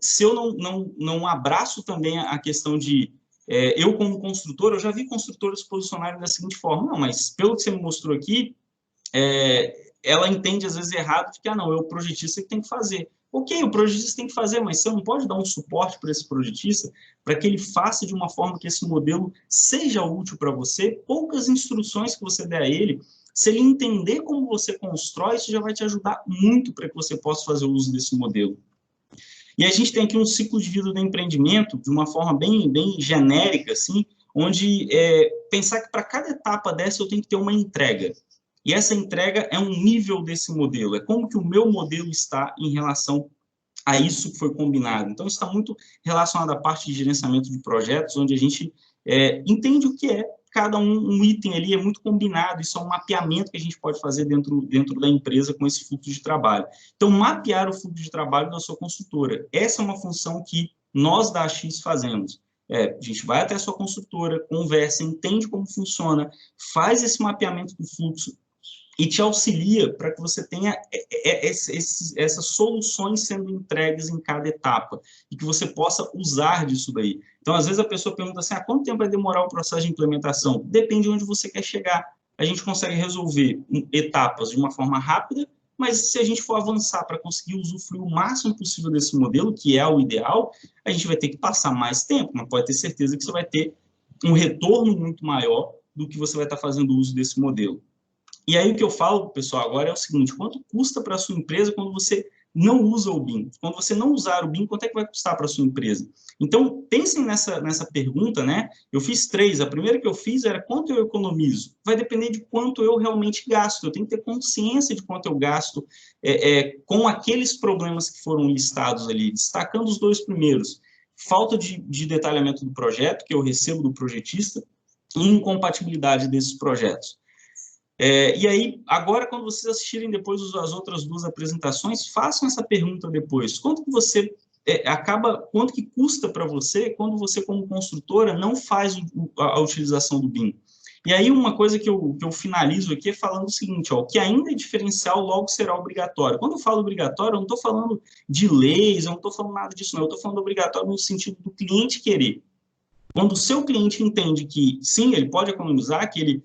Se eu não abraço também a questão de eu, como construtor, eu já vi construtores se posicionarem da seguinte forma, não, mas pelo que você me mostrou aqui, ela entende, às vezes, errado, de que, não, é o projetista que tem que fazer. Ok, o projetista tem que fazer, mas você não pode dar um suporte para esse projetista para que ele faça de uma forma que esse modelo seja útil para você, poucas instruções que você der a ele, se ele entender como você constrói, isso já vai te ajudar muito para que você possa fazer o uso desse modelo. E a gente tem aqui um ciclo de vida do empreendimento, de uma forma bem genérica, assim, onde pensar que para cada etapa dessa eu tenho que ter uma entrega. E essa entrega é um nível desse modelo, é como que o meu modelo está em relação a isso que foi combinado. Então, isso está muito relacionado à parte de gerenciamento de projetos, onde a gente entende o que é cada um item ali, é muito combinado, isso é um mapeamento que a gente pode fazer dentro da empresa com esse fluxo de trabalho. Então, mapear o fluxo de trabalho da sua construtora. Essa é uma função que nós da AX fazemos. A gente vai até a sua construtora, conversa, entende como funciona, faz esse mapeamento do fluxo, e te auxilia para que você tenha essas soluções sendo entregues em cada etapa e que você possa usar disso daí. Então, às vezes a pessoa pergunta assim, quanto tempo vai demorar o processo de implementação? Depende de onde você quer chegar. A gente consegue resolver etapas de uma forma rápida, mas se a gente for avançar para conseguir usufruir o máximo possível desse modelo, que é o ideal, a gente vai ter que passar mais tempo, mas pode ter certeza que você vai ter um retorno muito maior do que você vai estar fazendo uso desse modelo. E aí o que eu falo, pessoal, agora é o seguinte, quanto custa para a sua empresa quando você não usa o BIM? Quando você não usar o BIM, quanto é que vai custar para a sua empresa? Então, pensem nessa pergunta, né? Eu fiz 3, a primeira que eu fiz era quanto eu economizo? Vai depender de quanto eu realmente gasto, eu tenho que ter consciência de quanto eu gasto com aqueles problemas que foram listados ali, destacando os 2 primeiros. Falta de detalhamento do projeto, que eu recebo do projetista, e incompatibilidade desses projetos. E aí, agora, quando vocês assistirem depois as outras 2 apresentações, façam essa pergunta depois. Quanto que você quanto que custa para você quando você, como construtora, não faz a utilização do BIM? E aí, uma coisa que eu finalizo aqui é falando o seguinte, o que ainda é diferencial logo será obrigatório. Quando eu falo obrigatório, eu não estou falando de leis, eu não estou falando nada disso, não. Eu estou falando obrigatório no sentido do cliente querer. Quando o seu cliente entende que, sim, ele pode economizar, que ele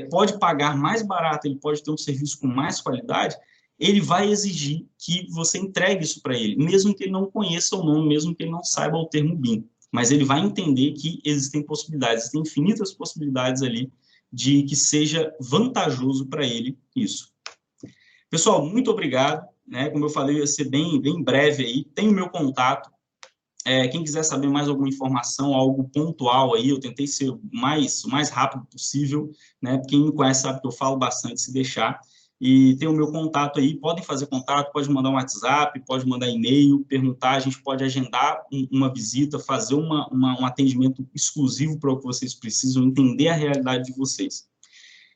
pode pagar mais barato, ele pode ter um serviço com mais qualidade, ele vai exigir que você entregue isso para ele, mesmo que ele não conheça o nome, mesmo que ele não saiba o termo BIM. Mas ele vai entender que existem possibilidades, existem infinitas possibilidades ali de que seja vantajoso para ele isso. Pessoal, muito obrigado. Como eu falei, ia ser bem breve aí. Tem o meu contato. Quem quiser saber mais alguma informação, algo pontual aí, eu tentei ser o mais rápido possível, né? Quem me conhece sabe que eu falo bastante, se deixar. E tem o meu contato aí, podem fazer contato, pode mandar um WhatsApp, pode mandar e-mail, perguntar, a gente pode agendar uma visita, fazer um atendimento exclusivo para o que vocês precisam, entender a realidade de vocês.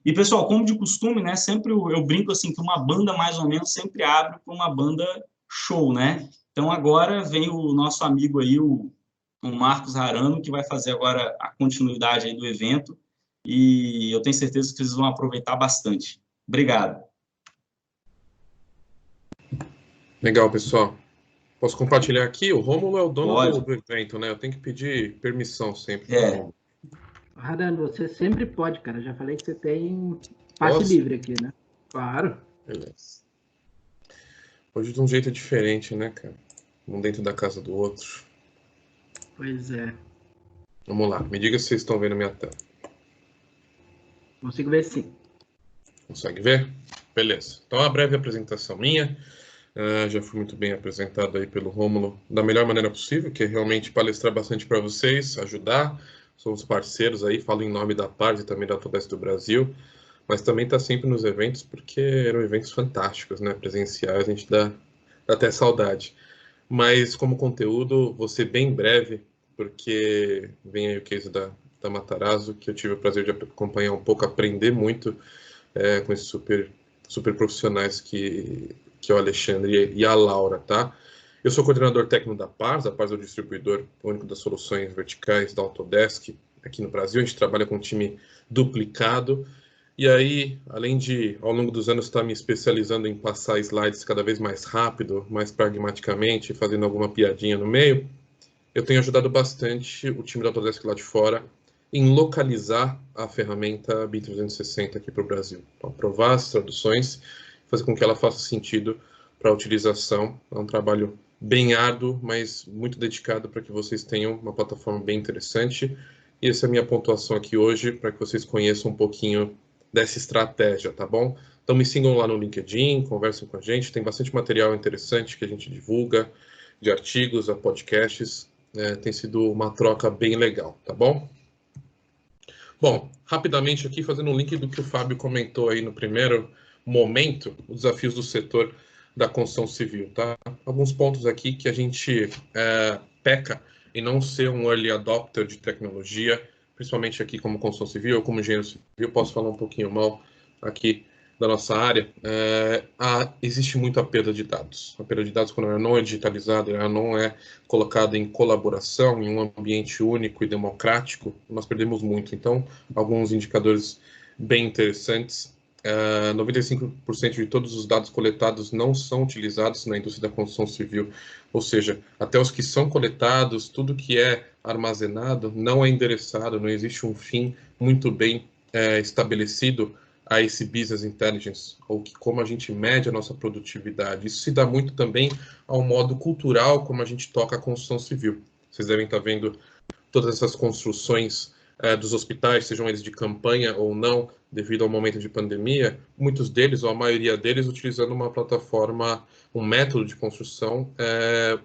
E, pessoal, como de costume, né, sempre eu brinco assim que uma banda, mais ou menos, sempre abre para uma banda show, né? Então, agora vem o nosso amigo aí, o Marcos Harano, que vai fazer agora a continuidade aí do evento, e eu tenho certeza que vocês vão aproveitar bastante. Obrigado. Legal, pessoal. Posso compartilhar aqui? O Rômulo é o dono do evento, né? Eu tenho que pedir permissão sempre para o Rômulo. Harano, você sempre pode, cara. Já falei que você tem passe livre aqui, né? Claro. Beleza. Hoje de um jeito diferente, né, cara? Um dentro da casa do outro. Pois é. Vamos lá. Me diga se vocês estão vendo a minha tela. Consigo ver sim. Consegue ver? Beleza. Então, uma breve apresentação minha. Já fui muito bem apresentado aí pelo Rômulo da melhor maneira possível, que é realmente palestrar bastante para vocês, ajudar. Somos parceiros aí, falo em nome da Pars e também da Autodesk do Brasil, mas também está sempre nos eventos, porque eram eventos fantásticos, né? Presenciais, a gente dá até saudade. Mas como conteúdo, vou ser bem breve, porque vem aí o case da Matarazzo, que eu tive o prazer de acompanhar um pouco, aprender muito com esses super profissionais que é o Alexandre e a Laura, tá? Eu sou coordenador técnico da Pars. A Pars é o distribuidor único das soluções verticais da Autodesk aqui no Brasil. A gente trabalha com um time duplicado. E aí, além de, ao longo dos anos, estar me especializando em passar slides cada vez mais rápido, mais pragmaticamente, fazendo alguma piadinha no meio, eu tenho ajudado bastante o time da Autodesk lá de fora em localizar a ferramenta BIM 360 aqui para o Brasil. Então, aprovar as traduções, fazer com que ela faça sentido para a utilização. É um trabalho bem árduo, mas muito dedicado para que vocês tenham uma plataforma bem interessante. E essa é a minha pontuação aqui hoje, para que vocês conheçam um pouquinho dessa estratégia, tá bom? Então me sigam lá no LinkedIn, conversem com a gente, tem bastante material interessante que a gente divulga, de artigos a podcasts, tem sido uma troca bem legal, tá bom? Bom, rapidamente aqui, fazendo um link do que o Fábio comentou aí no primeiro momento, os desafios do setor da construção civil, tá? Alguns pontos aqui que a gente peca em não ser um early adopter de tecnologia, principalmente aqui como construção civil ou como engenheiro civil. Posso falar um pouquinho mal aqui da nossa área. Existe muita perda de dados. A perda de dados, quando ela não é digitalizada, ela não é colocada em colaboração, em um ambiente único e democrático, nós perdemos muito. Então, alguns indicadores bem interessantes. 95% de todos os dados coletados não são utilizados na indústria da construção civil, ou seja, até os que são coletados, tudo que é armazenado não é endereçado, não existe um fim muito bem estabelecido a esse business intelligence, ou como a gente mede a nossa produtividade. Isso se dá muito também ao modo cultural como a gente toca a construção civil. Vocês devem estar vendo todas essas construções dos hospitais, sejam eles de campanha ou não, devido ao momento de pandemia, muitos deles, ou a maioria deles, utilizando uma plataforma, um método de construção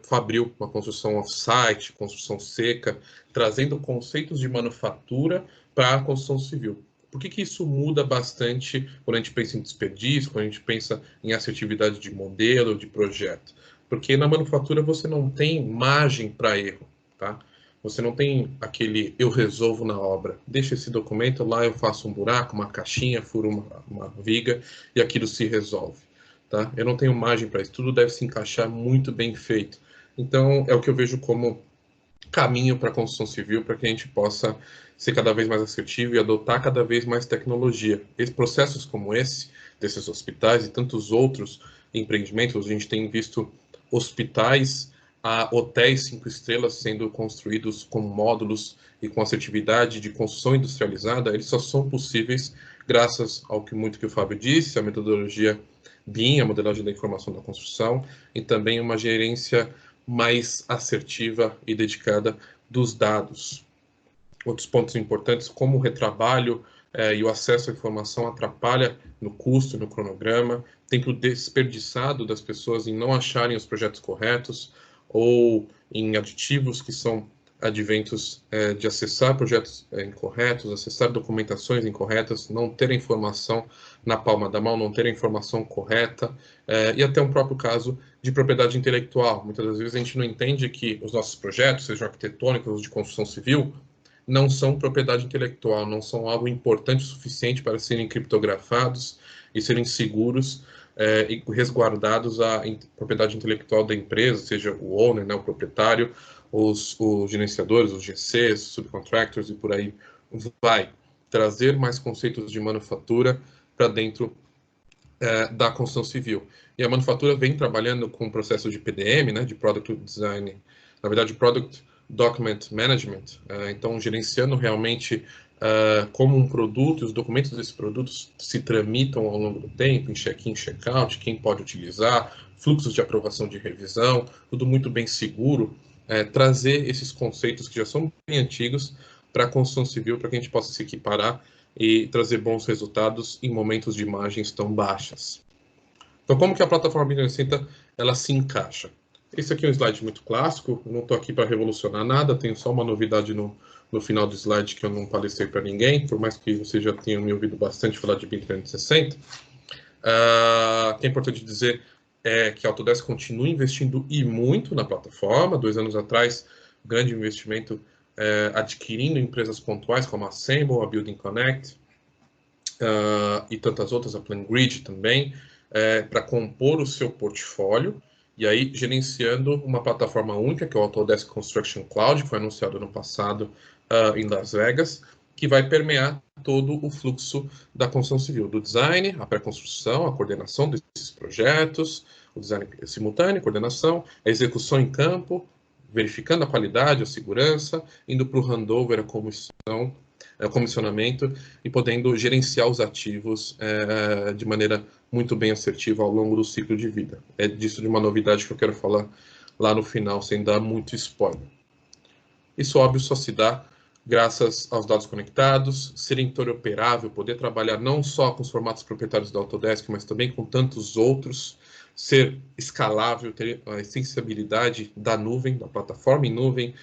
fabril, uma construção off-site, construção seca, trazendo conceitos de manufatura para a construção civil. Por que isso muda bastante quando a gente pensa em desperdício, quando a gente pensa em assertividade de modelo, de projeto? Porque na manufatura você não tem margem para erro, tá? Você não tem aquele eu resolvo na obra. Deixa esse documento lá, eu faço um buraco, uma caixinha, furo uma viga e aquilo se resolve. Tá? Eu não tenho margem para isso. Tudo deve se encaixar muito bem feito. Então, é o que eu vejo como caminho para a construção civil, para que a gente possa ser cada vez mais assertivo e adotar cada vez mais tecnologia. Processos como esse, desses hospitais e tantos outros empreendimentos, a gente tem visto hospitais hotéis 5 estrelas sendo construídos com módulos e com assertividade de construção industrializada. Eles só são possíveis graças ao que muito que o Fábio disse, a metodologia BIM, a modelagem da informação da construção, e também uma gerência mais assertiva e dedicada dos dados. Outros pontos importantes, como o retrabalho e o acesso à informação atrapalha no custo, no cronograma, tempo desperdiçado das pessoas em não acharem os projetos corretos, ou em aditivos que são adventos de acessar projetos incorretos, acessar documentações incorretas, não ter a informação na palma da mão, não ter a informação correta, e até um próprio caso de propriedade intelectual. Muitas das vezes a gente não entende que os nossos projetos, sejam arquitetônicos ou de construção civil, não são propriedade intelectual, não são algo importante o suficiente para serem criptografados e serem seguros e resguardados a propriedade intelectual da empresa, seja o owner, né, o proprietário, os gerenciadores, os GCs, subcontractors e por aí vai. Trazer mais conceitos de manufatura para dentro da construção civil. E a manufatura vem trabalhando com o processo de PDM, né, de Product Design, na verdade, Product Document Management, então gerenciando realmente como um produto, os documentos desses produtos se tramitam ao longo do tempo, em check-in, check-out, quem pode utilizar, fluxos de aprovação de revisão, tudo muito bem seguro, trazer esses conceitos que já são bem antigos para a construção civil, para que a gente possa se equiparar e trazer bons resultados em momentos de margens tão baixas. Então, como que a plataforma BIM 360 ela se encaixa? Esse aqui é um slide muito clássico, eu não estou aqui para revolucionar nada, tenho só uma novidade no final do slide que eu não palestrei para ninguém, por mais que vocês já tenham me ouvido bastante falar de BIM 360. O que é importante dizer é que a Autodesk continua investindo e muito na plataforma. 2 anos atrás, grande investimento adquirindo empresas pontuais como a Assemble, a Building Connect e tantas outras, a PlanGrid também, para compor o seu portfólio, e aí gerenciando uma plataforma única, que é o Autodesk Construction Cloud, que foi anunciado ano passado em Las Vegas, que vai permear todo o fluxo da construção civil, do design, a pré-construção, a coordenação desses projetos, o design simultâneo, coordenação, a execução em campo, verificando a qualidade, a segurança, indo para o handover, a comissão, comissionamento e podendo gerenciar os ativos de maneira muito bem assertiva ao longo do ciclo de vida. É disso de uma novidade que eu quero falar lá no final, sem dar muito spoiler. Isso, óbvio, só se dá graças aos dados conectados, ser interoperável, poder trabalhar não só com os formatos proprietários da Autodesk, mas também com tantos outros, ser escalável, ter a extensibilidade da nuvem, da plataforma em nuvem,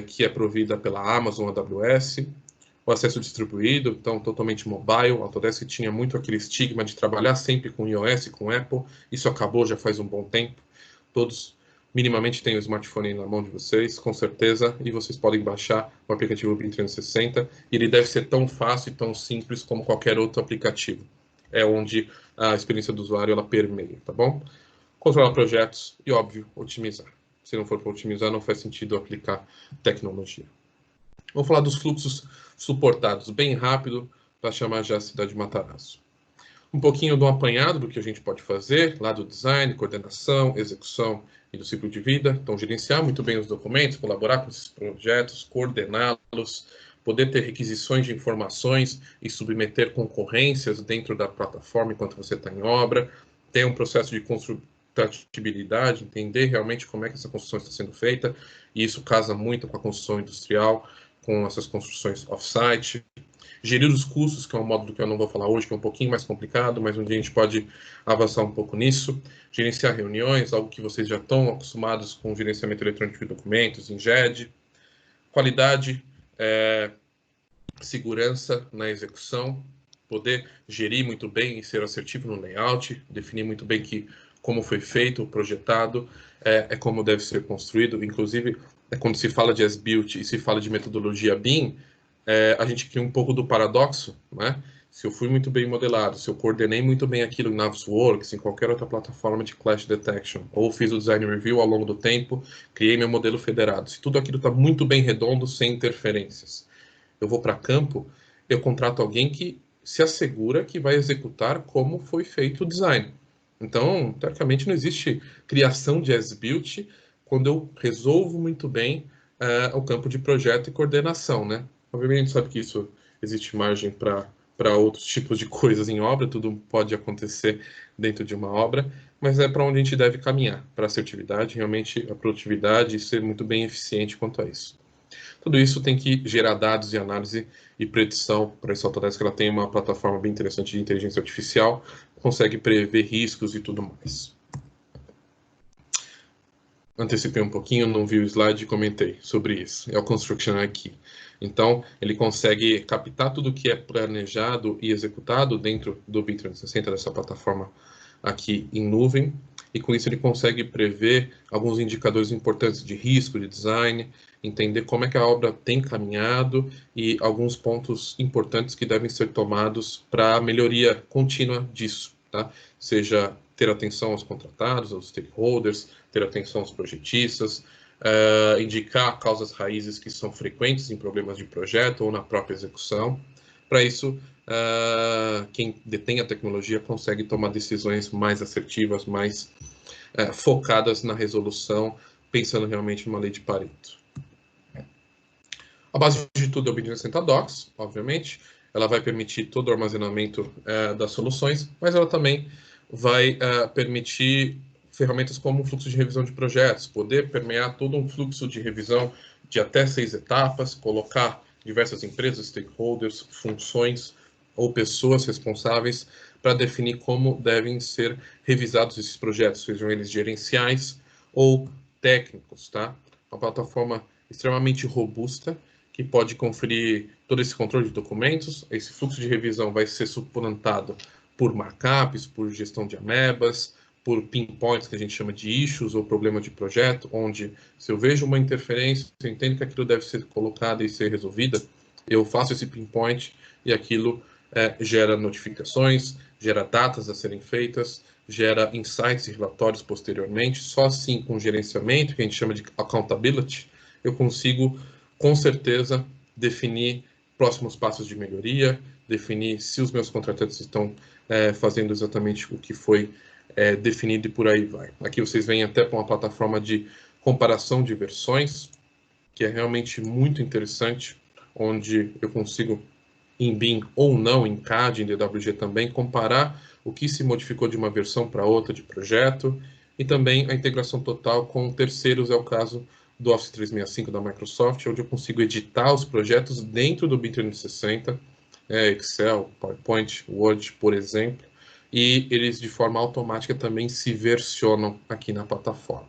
que é provida pela Amazon AWS, o acesso distribuído, então totalmente mobile. A Autodesk tinha muito aquele estigma de trabalhar sempre com iOS, com Apple, isso acabou já faz um bom tempo, todos minimamente têm o smartphone na mão de vocês, com certeza, e vocês podem baixar o aplicativo BIM 360, e ele deve ser tão fácil e tão simples como qualquer outro aplicativo. É onde a experiência do usuário ela permeia, tá bom? Controlar projetos e, óbvio, otimizar. Se não for para otimizar, não faz sentido aplicar tecnologia. Vamos falar dos fluxos suportados, bem rápido, para chamar já a cidade de Matarazzo. Um pouquinho do apanhado do que a gente pode fazer, lá do design, coordenação, execução e do ciclo de vida. Então, gerenciar muito bem os documentos, colaborar com esses projetos, coordená-los, poder ter requisições de informações e submeter concorrências dentro da plataforma enquanto você está em obra, ter um processo de construtibilidade, entender realmente como é que essa construção está sendo feita, e isso casa muito com a construção industrial, com essas construções off-site. Gerir os custos, que é um módulo que eu não vou falar hoje, que é um pouquinho mais complicado, mas um dia a gente pode avançar um pouco nisso. Gerenciar reuniões, algo que vocês já estão acostumados com o gerenciamento eletrônico de documentos, em GED. Qualidade, segurança na execução, poder gerir muito bem e ser assertivo no layout, definir muito bem como foi feito, projetado, como deve ser construído. Inclusive, quando se fala de as-built e se fala de metodologia BIM, a gente cria um pouco do paradoxo, né? Se eu fui muito bem modelado, se eu coordenei muito bem aquilo em Navisworks, em qualquer outra plataforma de Clash Detection, ou fiz o Design Review ao longo do tempo, criei meu modelo federado, se tudo aquilo está muito bem redondo, sem interferências, eu vou para campo, eu contrato alguém que se assegura que vai executar como foi feito o design. Então, teoricamente, não existe criação de as-built quando eu resolvo muito bem o campo de projeto e coordenação, né? Obviamente, a gente sabe que isso existe margem para outros tipos de coisas em obra, tudo pode acontecer dentro de uma obra, mas é para onde a gente deve caminhar, para a assertividade, realmente a produtividade e ser muito bem eficiente quanto a isso. Tudo isso tem que gerar dados e análise e predição. Para isso, a Autodesk ela tem uma plataforma bem interessante de inteligência artificial, consegue prever riscos e tudo mais. antecipei um pouquinho, não vi o slide e comentei sobre isso. É o Construction Key. Então, ele consegue captar tudo que é planejado e executado dentro do BIM 360, dessa plataforma aqui em nuvem, e com isso ele consegue prever alguns indicadores importantes de risco, de design, entender como é que a obra tem caminhado e alguns pontos importantes que devem ser tomados para a melhoria contínua disso, tá? Seja ter atenção aos contratados, aos stakeholders, ter atenção aos projetistas, indicar causas raízes que são frequentes em problemas de projeto ou na própria execução. Para isso, quem detém a tecnologia consegue tomar decisões mais assertivas, mais focadas na resolução, pensando realmente numa lei de Pareto. A base de tudo é o BIM 360 Docs, obviamente. Ela vai permitir todo o armazenamento das soluções, mas ela também vai permitir ferramentas como o fluxo de revisão de projetos, poder permear todo um fluxo de revisão de até 6 etapas, colocar diversas empresas, stakeholders, funções ou pessoas responsáveis para definir como devem ser revisados esses projetos, sejam eles gerenciais ou técnicos, tá? Uma plataforma extremamente robusta que pode conferir todo esse controle de documentos. Esse fluxo de revisão vai ser suplantado por markups, por gestão de amebas, por pinpoints, que a gente chama de issues ou problema de projeto, onde se eu vejo uma interferência, eu entendo que aquilo deve ser colocado e ser resolvida, eu faço esse pinpoint e aquilo gera notificações, gera datas a serem feitas, gera insights e relatórios posteriormente. Só assim, com gerenciamento, que a gente chama de accountability, eu consigo, com certeza, definir próximos passos de melhoria, definir se os meus contratantes estão fazendo exatamente o que foi definido e por aí vai. Aqui vocês veem até com uma plataforma de comparação de versões, que é realmente muito interessante, onde eu consigo, em BIM ou não, em CAD, em DWG também, comparar o que se modificou de uma versão para outra de projeto, e também a integração total com terceiros, é o caso do Office 365 da Microsoft, onde eu consigo editar os projetos dentro do BIM 360, Excel, PowerPoint, Word, por exemplo, e eles de forma automática também se versionam aqui na plataforma.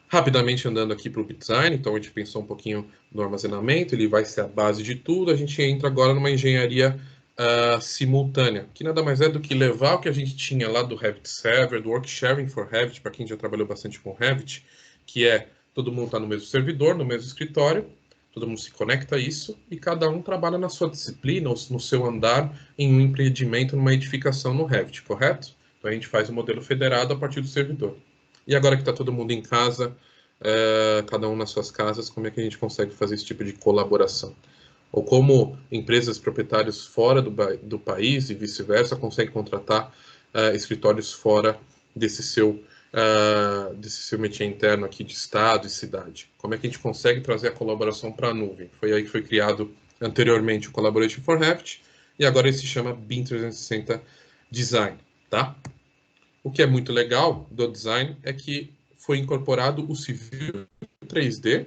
Rapidamente andando aqui para o design, então a gente pensou um pouquinho no armazenamento, ele vai ser a base de tudo, a gente entra agora numa engenharia simultânea, que nada mais é do que levar o que a gente tinha lá do Revit Server, do Work Sharing for Revit, para quem já trabalhou bastante com Revit, que é todo mundo está no mesmo servidor, no mesmo escritório, todo mundo se conecta a isso, e cada um trabalha na sua disciplina, ou no seu andar, em um empreendimento, numa edificação no Revit, correto? Então a gente faz o modelo federado a partir do servidor. E agora que está todo mundo em casa, cada um nas suas casas, como é que a gente consegue fazer esse tipo de colaboração? Ou como empresas proprietárias fora do país e vice-versa conseguem contratar escritórios fora desse seu métier interno aqui de estado e cidade. Como é que a gente consegue trazer a colaboração para a nuvem? Foi aí que foi criado anteriormente o Collaboration for Revit, e agora ele se chama BIM 360 Design, tá? O que é muito legal do design é que foi incorporado o Civil 3D,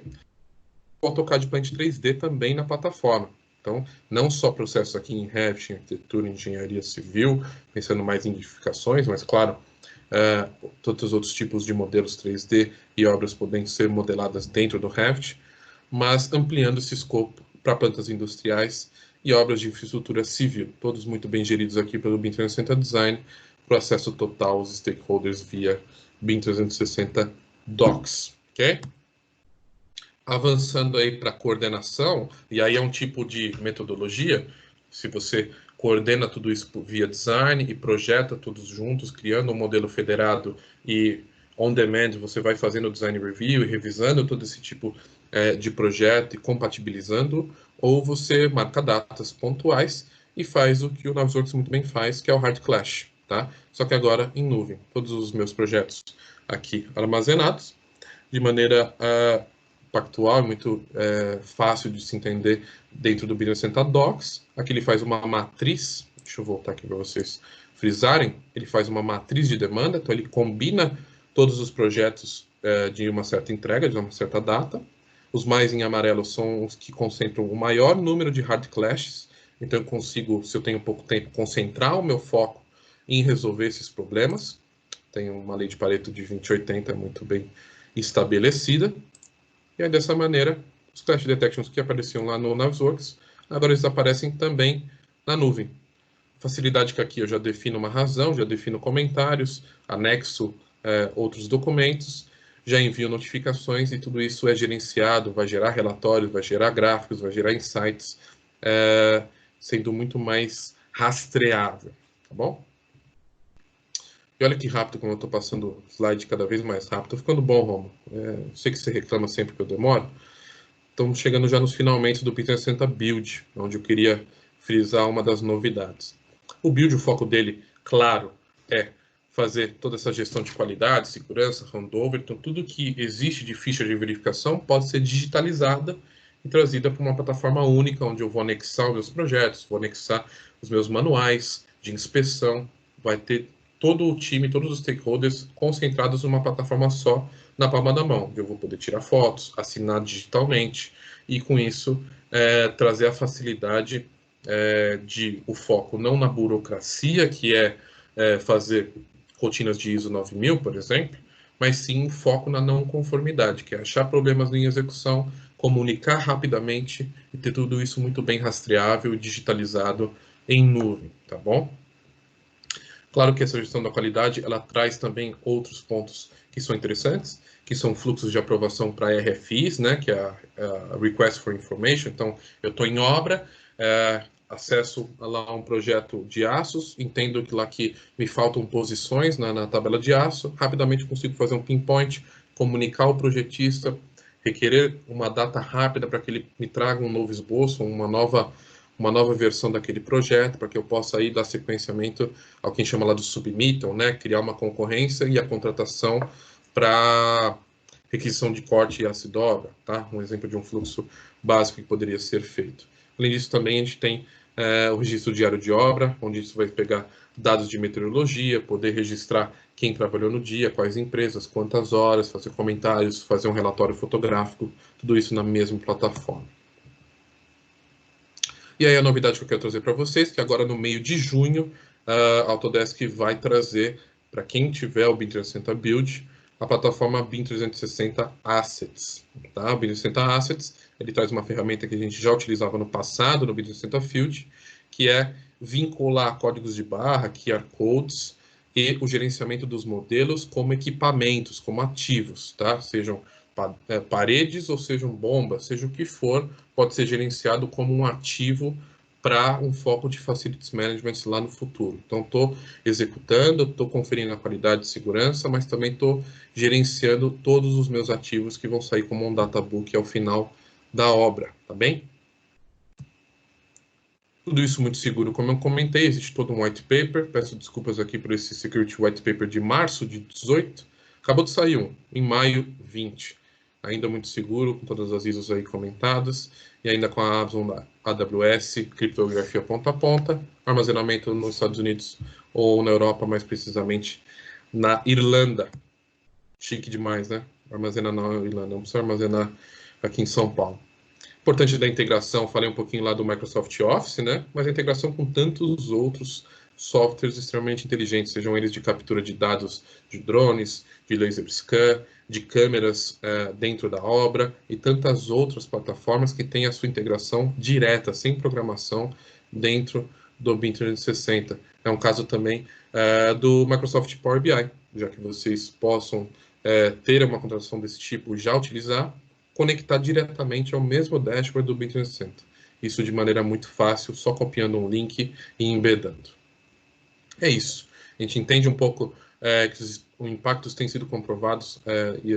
o AutoCAD Plant 3D também na plataforma. Então, não só processos aqui em Revit, em arquitetura, engenharia civil, pensando mais em edificações, mas, claro, todos os outros tipos de modelos 3D e obras podem ser modeladas dentro do Revit, mas ampliando esse escopo para plantas industriais e obras de infraestrutura civil, todos muito bem geridos aqui pelo BIM 360 Design, para o acesso total aos stakeholders via BIM 360 Docs, ok? Avançando aí para coordenação, e aí é um tipo de metodologia, se você coordena tudo isso via design e projeta todos juntos, criando um modelo federado e on demand, você vai fazendo o design review e revisando todo esse tipo de projeto e compatibilizando, ou você marca datas pontuais e faz o que o Navisworks muito bem faz, que é o hard clash, tá? Só que agora em nuvem. Todos os meus projetos aqui armazenados, de maneira pactual, muito fácil de se entender dentro do BIM 360 Docs. Aqui ele faz uma matriz, deixa eu voltar aqui para vocês frisarem, ele faz uma matriz de demanda, então ele combina todos os projetos de uma certa entrega, de uma certa data. Os mais em amarelo são os que concentram o maior número de hard clashes, então eu consigo, se eu tenho pouco tempo, concentrar o meu foco em resolver esses problemas. tem uma lei de Pareto de 20/80 muito bem estabelecida. E aí, dessa maneira, os Clash Detections que apareciam lá no Navisworks, agora eles aparecem também na nuvem. Facilidade que aqui eu já defino uma razão, já defino comentários, anexo outros documentos, já envio notificações e tudo isso é gerenciado, vai gerar relatórios, vai gerar gráficos, vai gerar insights, sendo muito mais rastreável, tá bom? E olha que rápido como eu estou passando o slide cada vez mais rápido. Estou ficando bom, Romo. Sei que você reclama sempre que eu demoro. Estamos chegando já nos finalmente do P360 Build, onde eu queria frisar uma das novidades. O Build, o foco dele, claro, é fazer toda essa gestão de qualidade, segurança, handover. Então, tudo que existe de ficha de verificação pode ser digitalizada e trazida para uma plataforma única, onde eu vou anexar os meus projetos, vou anexar os meus manuais de inspeção, vai ter todo o time, todos os stakeholders concentrados numa plataforma só, na palma da mão. Eu vou poder tirar fotos, assinar digitalmente e, com isso, trazer a facilidade de o foco não na burocracia, que é fazer rotinas de ISO 9000, por exemplo, mas sim foco na não conformidade, que é achar problemas em execução, comunicar rapidamente e ter tudo isso muito bem rastreável e digitalizado em nuvem, tá bom? Claro que essa gestão da qualidade, ela traz também outros pontos que são interessantes, que são fluxos de aprovação para RFIs, né, que é a Request for Information. Então, eu estou em obra, acesso lá a um projeto de aços, entendo que lá que me faltam posições na tabela de aço, rapidamente consigo fazer um pinpoint, comunicar ao projetista, requerer uma data rápida para que ele me traga um novo esboço, uma nova versão daquele projeto, para que eu possa aí dar sequenciamento ao que a gente chama lá do submittal, né, criar uma concorrência e a contratação para requisição de corte e ácido dobra, tá? Um exemplo de um fluxo básico que poderia ser feito. Além disso, também a gente tem o registro diário de obra, onde isso vai pegar dados de meteorologia, poder registrar quem trabalhou no dia, quais empresas, quantas horas, fazer comentários, fazer um relatório fotográfico, tudo isso na mesma plataforma. E aí a novidade que eu quero trazer para vocês, que agora no meio de junho, a Autodesk vai trazer, para quem tiver o BIM 360 Build, a plataforma BIM 360 Assets. Tá? O BIM 360 Assets, ele traz uma ferramenta que a gente já utilizava no passado, no BIM 360 Field, que é vincular códigos de barra, QR codes, e o gerenciamento dos modelos como equipamentos, como ativos, tá? Sejam paredes ou sejam bombas, seja o que for, pode ser gerenciado como um ativo para um foco de Facilities Management lá no futuro. Então, estou executando, estou conferindo a qualidade de segurança, mas também estou gerenciando todos os meus ativos que vão sair como um databook ao final da obra, tá bem? Tudo isso muito seguro, como eu comentei, existe todo um white paper, peço desculpas aqui por esse Security White Paper de março de 18, acabou de sair um, em maio 20. Ainda muito seguro, com todas as ISOs aí comentadas, e ainda com a Amazon AWS, criptografia ponta a ponta, armazenamento nos Estados Unidos ou na Europa, mais precisamente na Irlanda. Chique demais, né? Armazenar na Irlanda, não precisa armazenar aqui em São Paulo. Importante da integração, falei um pouquinho lá do Microsoft Office, né? Mas a integração com tantos outros softwares extremamente inteligentes, sejam eles de captura de dados de drones, de laser scan, de câmeras dentro da obra e tantas outras plataformas que têm a sua integração direta, sem programação, dentro do BIM 360. É um caso também do Microsoft Power BI, já que vocês possam ter uma contratação desse tipo, já utilizar, conectar diretamente ao mesmo dashboard do BIM 360. Isso de maneira muito fácil, só copiando um link e embedando. É isso. A gente entende um pouco que os impactos têm sido comprovados e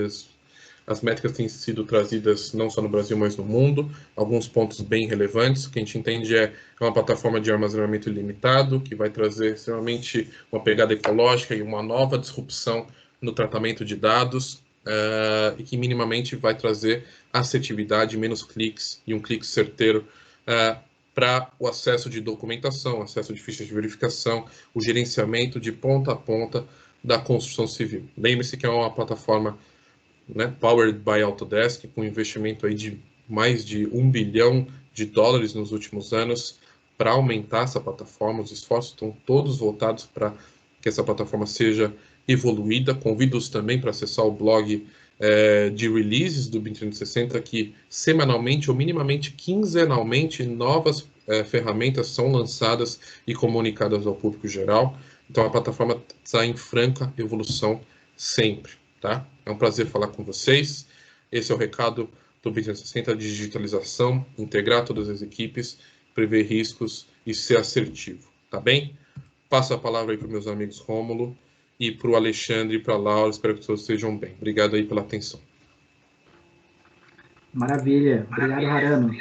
as métricas têm sido trazidas não só no Brasil, mas no mundo. Alguns pontos bem relevantes. O que a gente entende é uma plataforma de armazenamento ilimitado, que vai trazer extremamente uma pegada ecológica e uma nova disrupção no tratamento de dados, e que minimamente vai trazer assertividade, menos cliques e um clique certeiro para o acesso de documentação, acesso de fichas de verificação, o gerenciamento de ponta a ponta da construção civil. Lembre-se que é uma plataforma, né, powered by Autodesk, com investimento aí de mais de $1 bilhão nos últimos anos para aumentar essa plataforma. Os esforços estão todos voltados para que essa plataforma seja evoluída. Convido-os também para acessar o blog de releases do BIM 360, que semanalmente ou minimamente quinzenalmente novas ferramentas são lançadas e comunicadas ao público geral. Então a plataforma está em franca evolução sempre, tá? É um prazer falar com vocês. Esse é o recado do BIM 360, digitalização, integrar todas as equipes, prever riscos e ser assertivo, tá bem? Passo a palavra aí para os meus amigos Rômulo e para o Alexandre e para a Laura. Espero que todos estejam bem. Obrigado aí pela atenção. Maravilha. Obrigado, Harano.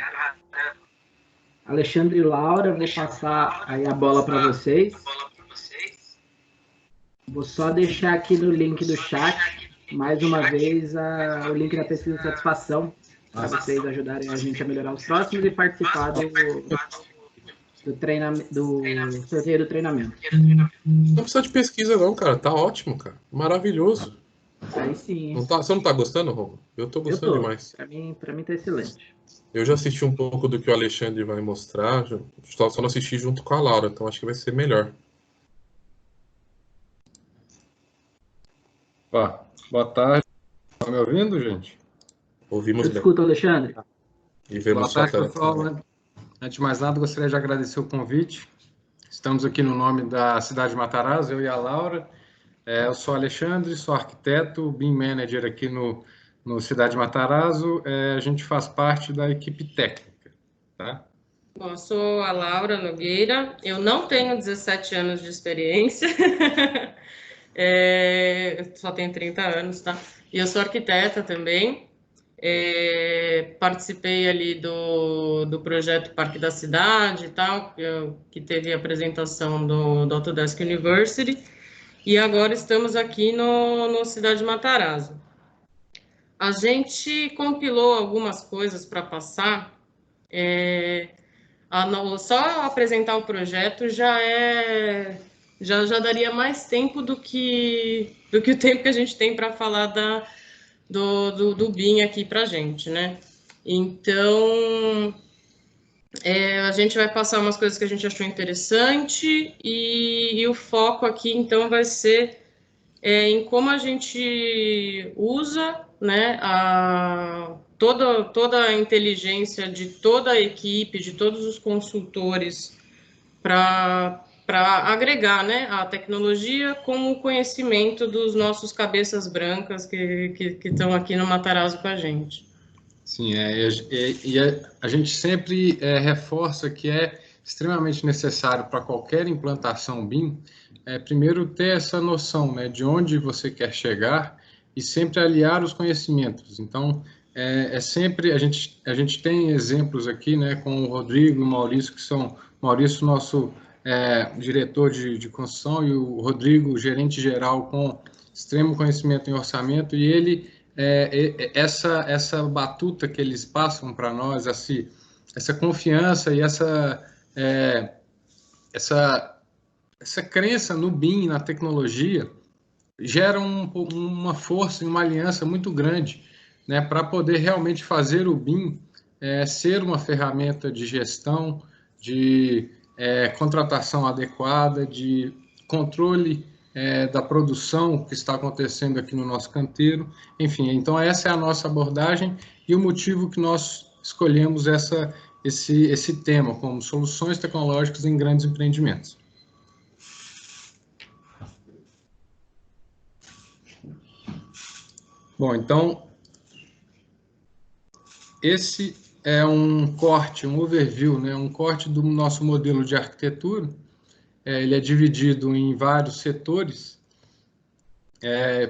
Alexandre e Laura, vou passar aí a bola para vocês. Vou só deixar aqui no link do chat, mais uma vez, o link da pesquisa de satisfação, para vocês ajudarem a gente a melhorar os próximos e participar do sorteio do treinamento. Não precisa de pesquisa não, cara. Tá ótimo, cara. Maravilhoso. Aí sim. Você não tá gostando, Rômulo? Eu tô gostando demais. Para mim tá excelente. Eu já assisti um pouco do que o Alexandre vai mostrar, só não assisti junto com a Laura, então acho que vai ser melhor. Boa tarde. Tá me ouvindo, gente? Ouvimos bem. Escuta, Alexandre. E vemos Boa tarde, pessoal. Antes de mais nada, gostaria de agradecer o convite. Estamos aqui no nome da cidade de Matarazzo, eu e a Laura. Eu sou Alexandre, sou arquiteto, BIM Manager aqui no Cidade de Matarazzo. A gente faz parte da equipe técnica, tá? Bom, eu sou a Laura Nogueira, eu não tenho 17 anos de experiência, eu só tenho 30 anos, tá? E eu sou arquiteta também, participei ali do projeto Parque da Cidade e tal, que teve a apresentação do Autodesk University, e agora estamos aqui no Cidade de Matarazzo. A gente compilou algumas coisas para passar, só apresentar o projeto já daria mais tempo do que o tempo que a gente tem para falar do BIM aqui para a gente, né? Então, a gente vai passar umas coisas que a gente achou interessante e o foco aqui, então, vai ser em como a gente usa, né, toda a inteligência de toda a equipe, de todos os consultores, para agregar, né, a tecnologia com o conhecimento dos nossos cabeças brancas que estão aqui no Matarazzo com a gente. Sim, a gente sempre reforça que é extremamente necessário para qualquer implantação BIM, primeiro ter essa noção, né, de onde você quer chegar e sempre aliar os conhecimentos. Então, sempre, a gente tem exemplos aqui, né, com o Rodrigo e o Maurício, que são, Maurício, nosso diretor de construção, e o Rodrigo, gerente geral, com extremo conhecimento em orçamento, e ele, essa batuta que eles passam para nós, essa confiança e essa crença no BIM, na tecnologia, gera uma força e uma aliança muito grande, né, para poder realmente fazer o BIM ser uma ferramenta de gestão, de contratação adequada, de controle da produção que está acontecendo aqui no nosso canteiro. Enfim, então essa é a nossa abordagem e o motivo que nós escolhemos esse tema como soluções tecnológicas em grandes empreendimentos. Bom, então, esse é um corte, um overview, né, um corte do nosso modelo de arquitetura. Ele é dividido em vários setores.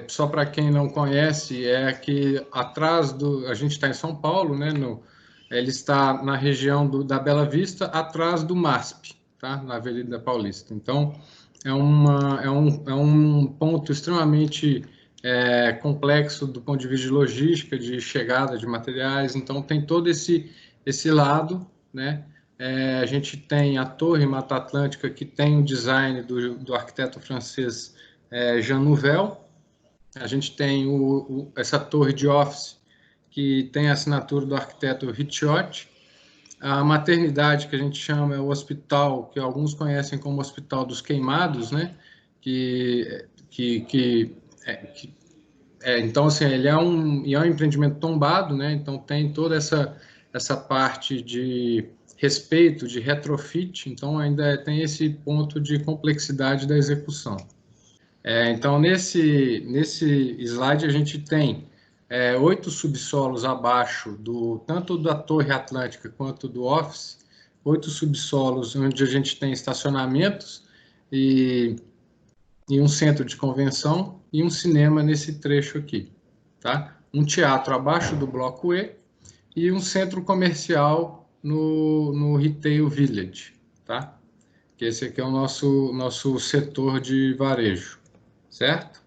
Só para quem não conhece, que atrás a gente está em São Paulo, né, ele está na região da Bela Vista, atrás do MASP, tá, na Avenida Paulista. Então, é um ponto extremamente complexo do ponto de vista de logística, de chegada de materiais. Então, tem todo esse lado, né? A gente tem a Torre Mata Atlântica, que tem o design do arquiteto francês Jean Nouvel. A gente tem essa torre de office, que tem a assinatura do arquiteto Ricciotti. A maternidade, que a gente chama, é o hospital, que alguns conhecem como Hospital dos Queimados, né? Então, assim, ele é um empreendimento tombado, né? Então, tem toda essa parte de respeito, de retrofit, então ainda tem esse ponto de complexidade da execução. Então, nesse slide, a gente tem 8 subsolos abaixo, tanto da Torre Atlântica quanto do Office, 8 subsolos onde a gente tem estacionamentos e um centro de convenção e um cinema nesse trecho aqui, tá? Um teatro abaixo do bloco E e um centro comercial no Retail Village, tá? Que esse aqui é o nosso setor de varejo, certo?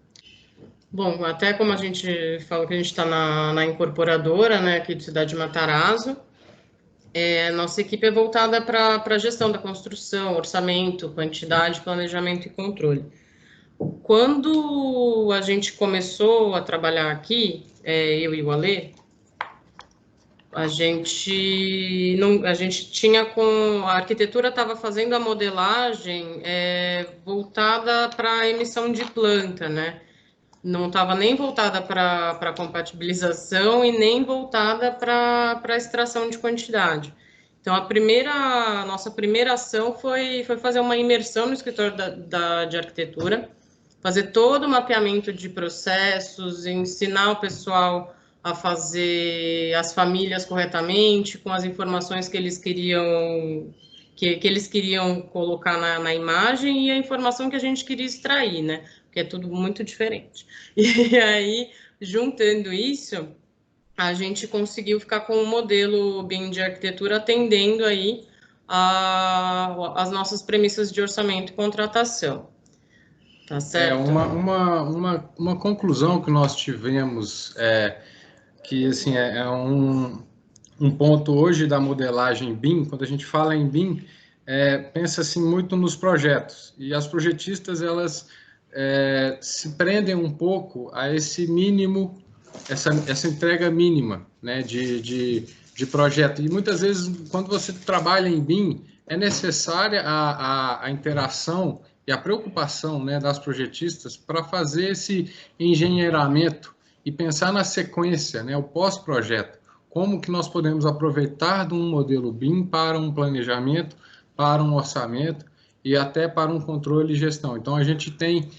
Bom, até como a gente falou que a gente está na incorporadora, né, aqui de Cidade de Matarazzo, nossa equipe é voltada para a gestão da construção, orçamento, quantidade, planejamento e controle. Quando a gente trabalhar aqui, eu e o Alê, a gente tinha a arquitetura estava fazendo a modelagem voltada para a emissão de planta, né? Não estava nem voltada para compatibilização e nem voltada para extração de quantidade. Então, a nossa primeira ação foi fazer uma imersão no escritório de arquitetura, fazer todo o mapeamento de processos, ensinar o pessoal a fazer as famílias corretamente, com as informações que eles queriam colocar na imagem e a informação que a gente queria extrair, né? Porque é tudo muito diferente. E aí, juntando isso, a gente conseguiu ficar com um modelo BIM de arquitetura atendendo aí as nossas premissas de orçamento e contratação. Tá certo? Uma conclusão que nós tivemos que assim, um ponto hoje da modelagem BIM, quando a gente fala em BIM, pensa assim muito nos projetos, e as projetistas elas se prendem um pouco a esse mínimo, essa entrega mínima, né, de projeto, e muitas vezes quando você trabalha em BIM, é necessária a interação e a preocupação, né, das projetistas para fazer esse engenheiramento e pensar na sequência, né, o pós-projeto. Como que nós podemos aproveitar de um modelo BIM para um planejamento, para um orçamento e até para um controle e gestão. Então, a gente tem,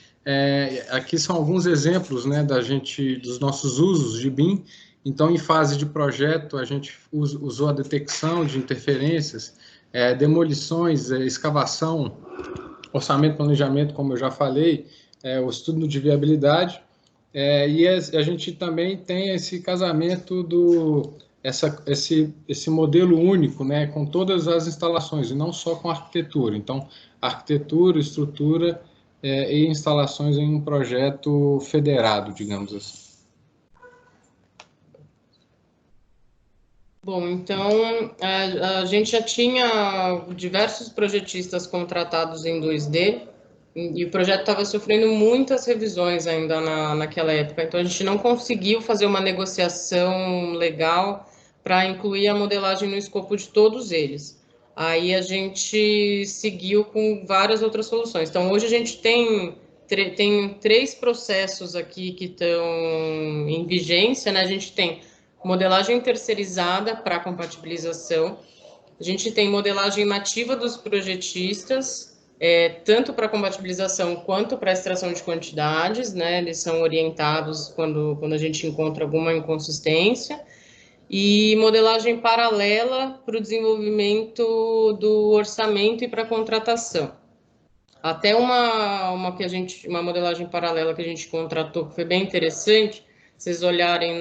aqui são alguns exemplos, né, dos nossos usos de BIM. Então, em fase de projeto, a gente usou a detecção de interferências, demolições, escavação, orçamento, planejamento, como eu já falei, o estudo de viabilidade, e a gente também tem esse casamento esse modelo único, né, com todas as instalações, e não só com arquitetura. Então, arquitetura, estrutura e instalações em um projeto federado, digamos assim. Bom, então, a gente já tinha diversos projetistas contratados em 2D, e o projeto estava sofrendo muitas revisões ainda naquela época, então a gente não conseguiu fazer uma negociação legal para incluir a modelagem no escopo de todos eles. Aí a gente seguiu com várias outras soluções. Então, hoje a gente tem 3 processos aqui que estão em vigência, né? A gente tem modelagem terceirizada para compatibilização, a gente tem modelagem nativa dos projetistas, tanto para compatibilização quanto para extração de quantidades, né? Eles são orientados quando a gente encontra alguma inconsistência, e modelagem paralela para o desenvolvimento do orçamento e para a contratação. Até uma modelagem paralela que a gente contratou, que foi bem interessante, vocês olharem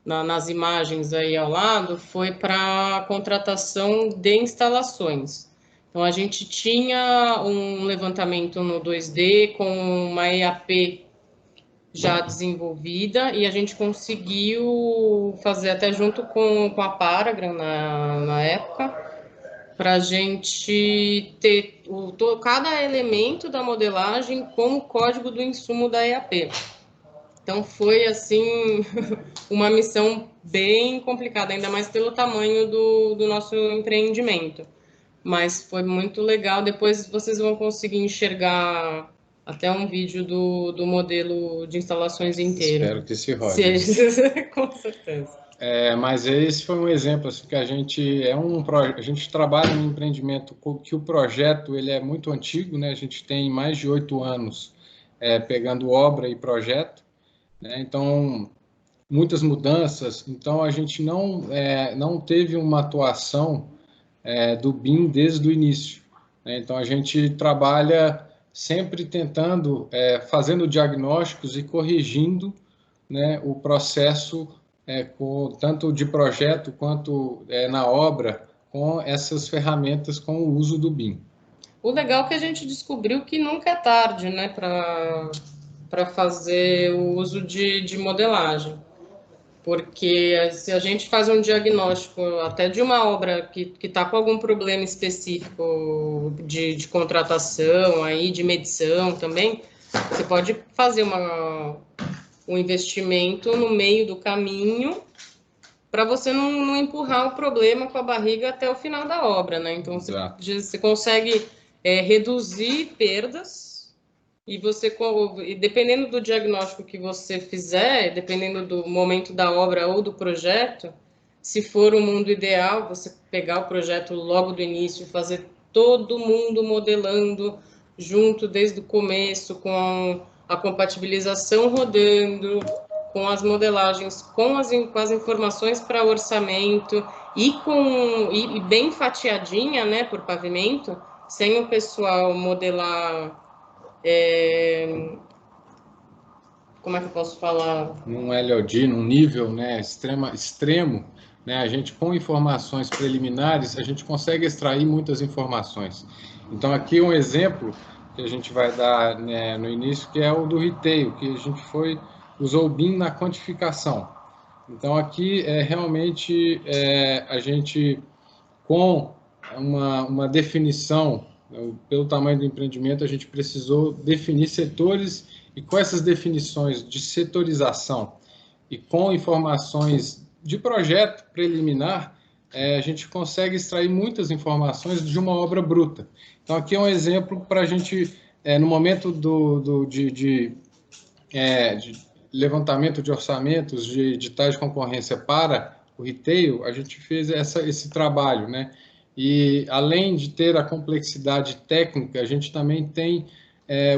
nas imagens aí ao lado, foi para a contratação de instalações. Então, a gente tinha um levantamento no 2D com uma EAP já desenvolvida, e a gente conseguiu fazer até junto com a Paragram na época, para a gente ter cada elemento da modelagem como código do insumo da EAP. Então, foi, assim, uma missão bem complicada, ainda mais pelo tamanho do nosso empreendimento. Mas foi muito legal. Depois vocês vão conseguir enxergar até um vídeo do modelo de instalações inteiro. Espero que se rode. Com certeza. Mas esse foi um exemplo assim, que a gente trabalha num empreendimento que o projeto ele é muito antigo, né? A gente tem mais de 8 anos pegando obra e projeto, né? Então muitas mudanças. Então a gente não teve uma atuação do BIM desde o início, né? Então a gente trabalha sempre tentando fazendo diagnósticos e corrigindo, né, o processo tanto de projeto quanto na obra, com essas ferramentas, com o uso do BIM. O legal é que a gente descobriu que nunca é tarde, né, para fazer o uso de modelagem. Porque se a gente faz um diagnóstico até de uma obra que está com algum problema específico de contratação, aí, de medição também, você pode fazer um investimento no meio do caminho para você não empurrar o problema com a barriga até o final da obra, né? Então, você consegue reduzir perdas e dependendo do diagnóstico que você fizer, dependendo do momento da obra ou do projeto, se for o mundo ideal, você pegar o projeto logo do início, fazer todo mundo modelando junto desde o começo, com a compatibilização rodando, com as modelagens, com as informações para orçamento e bem fatiadinha, né, por pavimento, sem o pessoal modelar como é que eu posso falar? Num LOD, num nível, né, extremo, né, a gente com informações preliminares, a gente consegue extrair muitas informações. Então aqui um exemplo que a gente vai dar, né, no início, que é o do retail, que a gente usou o BIM na quantificação. Então aqui realmente a gente com uma definição, pelo tamanho do empreendimento, a gente precisou definir setores, e com essas definições de setorização e com informações de projeto preliminar, a gente consegue extrair muitas informações de uma obra bruta. Então, aqui é um exemplo para a gente, no momento de levantamento de orçamentos, de editais de concorrência para o retail, a gente fez esse trabalho, né? E, além de ter a complexidade técnica, a gente também tem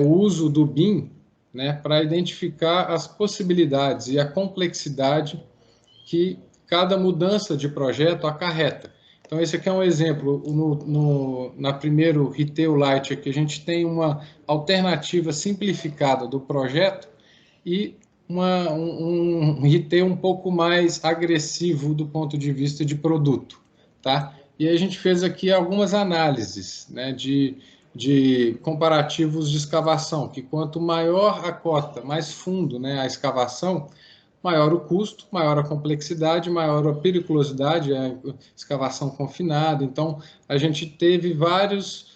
o uso do BIM, né, para identificar as possibilidades e a complexidade que cada mudança de projeto acarreta. Então, esse aqui é um exemplo. Na primeiro Retail Lite, aqui, a gente tem uma alternativa simplificada do projeto e um retail um pouco mais agressivo do ponto de vista de produto, tá? E a gente fez aqui algumas análises, né, de comparativos de escavação, que quanto maior a cota, mais fundo, né, a escavação, maior o custo, maior a complexidade, maior a periculosidade, a escavação confinada. Então, a gente teve várias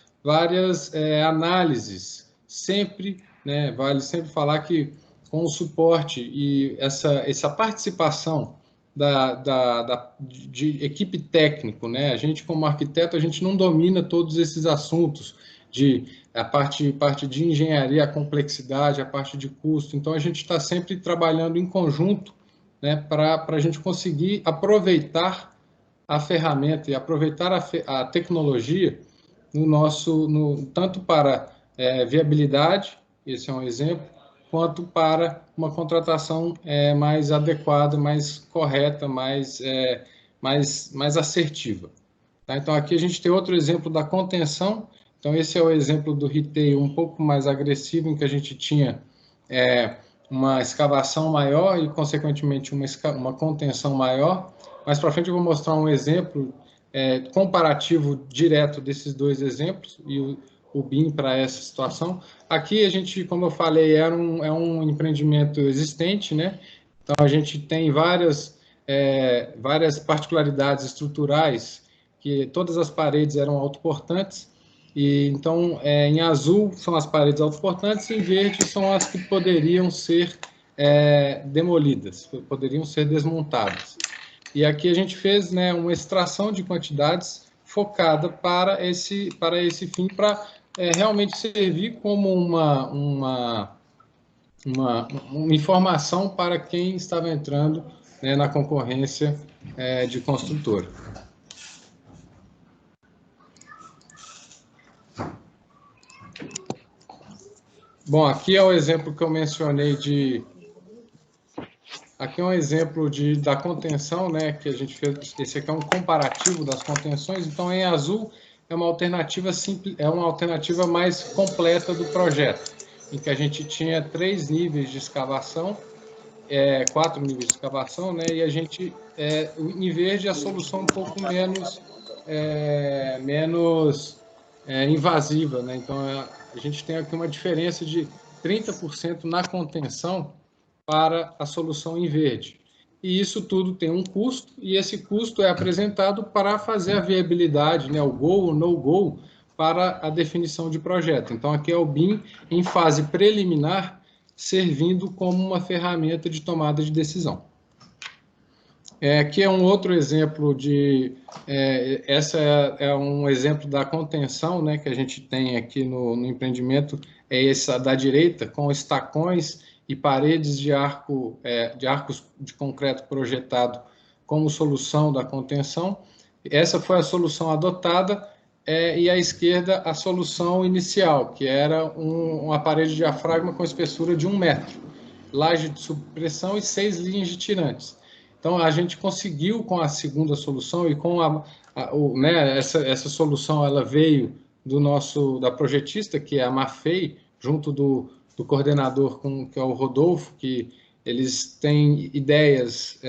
análises, sempre, né, vale sempre falar que com o suporte e essa participação de equipe técnico, né? A gente, como arquiteto, a gente não domina todos esses assuntos, a parte de engenharia, a complexidade, a parte de custo. Então, a gente está sempre trabalhando em conjunto, né, para a gente conseguir aproveitar a ferramenta e aproveitar a tecnologia tanto para viabilidade, esse é um exemplo, quanto para uma contratação mais adequada, mais correta, mais assertiva. Tá? Então, aqui a gente tem outro exemplo da contenção. Então, esse é o exemplo do retail um pouco mais agressivo, em que a gente tinha uma escavação maior e, consequentemente, uma contenção maior. Mais para frente eu vou mostrar um exemplo comparativo direto desses dois exemplos e o BIM para essa situação. Aqui a gente, como eu falei, é um empreendimento existente, né? Então a gente tem várias particularidades estruturais, que todas as paredes eram autoportantes, e então em azul são as paredes autoportantes e em verde são as que poderiam ser demolidas, poderiam ser desmontadas. E aqui a gente fez, né, uma extração de quantidades focada para esse fim, para realmente servir como uma informação para quem estava entrando, né, na concorrência de construtora. Bom, aqui é o exemplo que eu mencionei aqui é um exemplo da contenção, né, que a gente fez. Esse aqui é um comparativo das contenções. Então, em azul é uma alternativa simples, é uma alternativa mais completa do projeto, em que a gente tinha 3 níveis de escavação, 4 níveis de escavação, né, e a gente, em verde, a solução um pouco menos invasiva, né? Então, a gente tem aqui uma diferença de 30% na contenção para a solução em verde. E isso tudo tem um custo, e esse custo é apresentado para fazer a viabilidade, né, o go ou no go, para a definição de projeto. Então, aqui é o BIM em fase preliminar, servindo como uma ferramenta de tomada de decisão. Aqui é um outro exemplo essa é um exemplo da contenção, né, que a gente tem aqui no empreendimento, é essa da direita, com estacões e paredes de arcos de concreto projetado como solução da contenção. Essa foi a solução adotada, e à esquerda a solução inicial, que era uma parede de diafragma com espessura de 1 metro, laje de subpressão e 6 linhas de tirantes. Então, a gente conseguiu com a segunda solução e com essa solução, ela veio da projetista, que é a Mafei, junto do coordenador, que é o Rodolfo, que eles têm ideias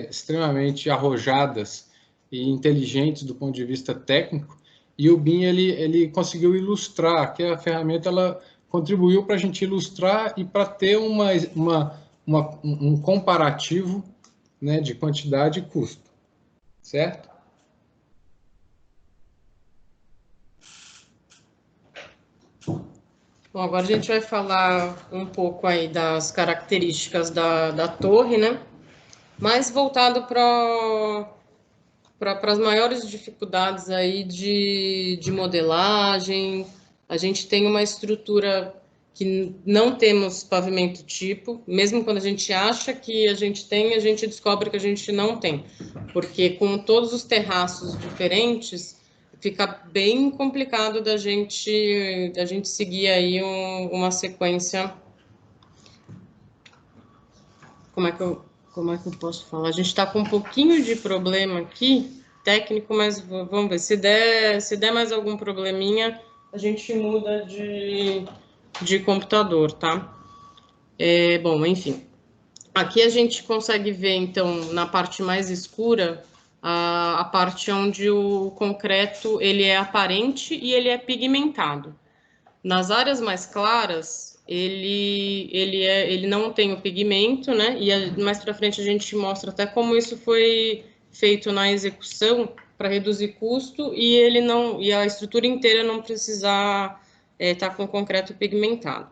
extremamente arrojadas e inteligentes do ponto de vista técnico, e o BIM ele conseguiu ilustrar, que a ferramenta ela contribuiu para a gente ilustrar e para ter um comparativo, né, de quantidade e custo, certo? Bom, agora a gente vai falar um pouco aí das características da torre, né? Mais voltado para as maiores dificuldades aí de modelagem. A gente tem uma estrutura que não temos pavimento tipo, mesmo quando a gente acha que a gente tem, a gente descobre que a gente não tem, porque com todos os terraços diferentes, fica bem complicado da gente seguir aí uma sequência. Como é que eu posso falar? A gente está com um pouquinho de problema aqui, técnico, mas vamos ver. Se der mais algum probleminha, a gente muda de computador, tá? Bom, enfim. Aqui a gente consegue ver, então, na parte mais escura, a parte onde o concreto ele é aparente e ele é pigmentado. Nas áreas mais claras, ele não tem o pigmento, né? E mais para frente a gente mostra até como isso foi feito na execução para reduzir custo e a estrutura inteira não precisar estar com concreto pigmentado.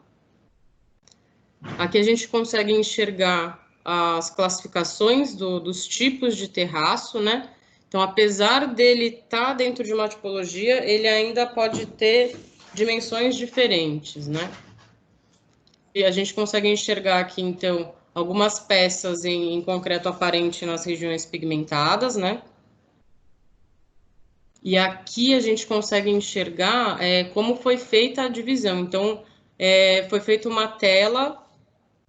Aqui a gente consegue enxergar as classificações dos tipos de terraço, né? Então, apesar dele estar dentro de uma tipologia, ele ainda pode ter dimensões diferentes, né? E a gente consegue enxergar aqui, então, algumas peças em concreto aparente nas regiões pigmentadas, né? E aqui a gente consegue enxergar como foi feita a divisão. Então, foi feita uma tela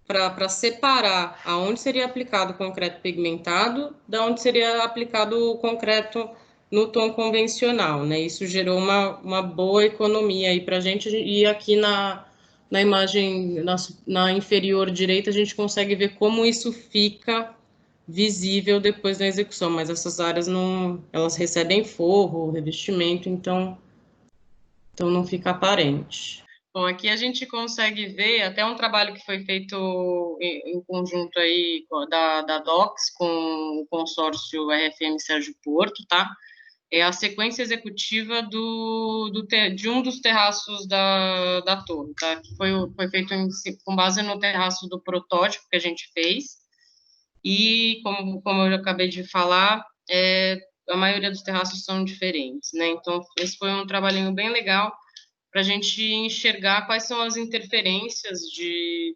para separar aonde seria aplicado o concreto pigmentado da onde seria aplicado o concreto no tom convencional, né? Isso gerou uma boa economia aí para a gente, e aqui na imagem, na inferior direita, a gente consegue ver como isso fica visível depois da execução, mas essas áreas elas recebem forro, revestimento, então não fica aparente. Bom, aqui a gente consegue ver até um trabalho que foi feito em conjunto aí da DOCS com o consórcio RFM Sérgio Porto, tá? É a sequência executiva de um dos terraços da torre, tá? Que foi feito com base no terraço do protótipo que a gente fez. E, como eu já acabei de falar, a maioria dos terraços são diferentes, né? Então, esse foi um trabalhinho bem legal para a gente enxergar quais são as interferências de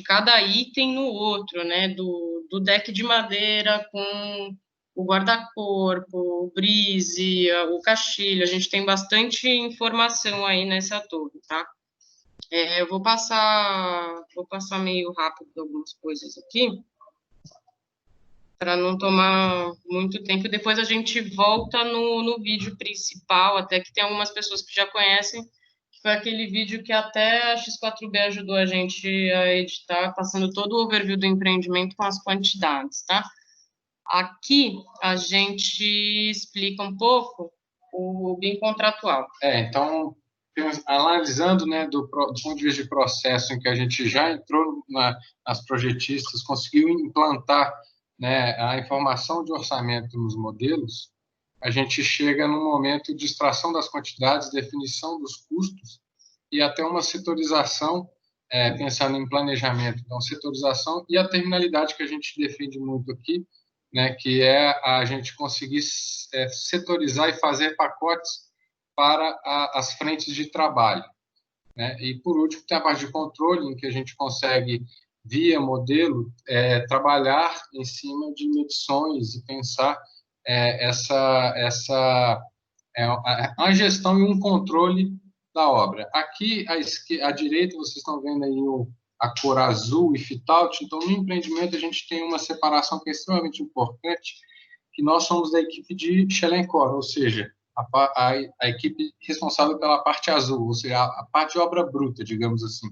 cada item no outro, né? Do deck de madeira com o guarda-corpo, o brise, o caixilho. A gente tem bastante informação aí nessa torre, tá? Eu vou passar meio rápido algumas coisas aqui, para não tomar muito tempo. Depois a gente volta no vídeo principal, até que tem algumas pessoas que já conhecem, que foi aquele vídeo que até a X4B ajudou a gente a editar, passando todo o overview do empreendimento com as quantidades, tá? Aqui a gente explica um pouco o BIM contratual. Então, analisando, né, do ponto de vista de processo em que a gente já entrou nas projetistas, conseguiu implantar, né, a informação de orçamento nos modelos, a gente chega num momento de extração das quantidades, definição dos custos e até uma setorização, pensando em planejamento. Então, setorização e a terminalidade que a gente defende muito aqui, né, que é a gente conseguir setorizar e fazer pacotes para as frentes de trabalho, né? E, por último, tem a parte de controle, em que a gente consegue, via modelo, trabalhar em cima de medições e pensar uma gestão e um controle da obra. Aqui, à direita, vocês estão vendo aí a cor azul e fit-out. Então, no empreendimento, a gente tem uma separação que é extremamente importante, que nós somos da equipe de Schellencore, ou seja, a equipe responsável pela parte azul, ou seja, a parte de obra bruta, digamos assim.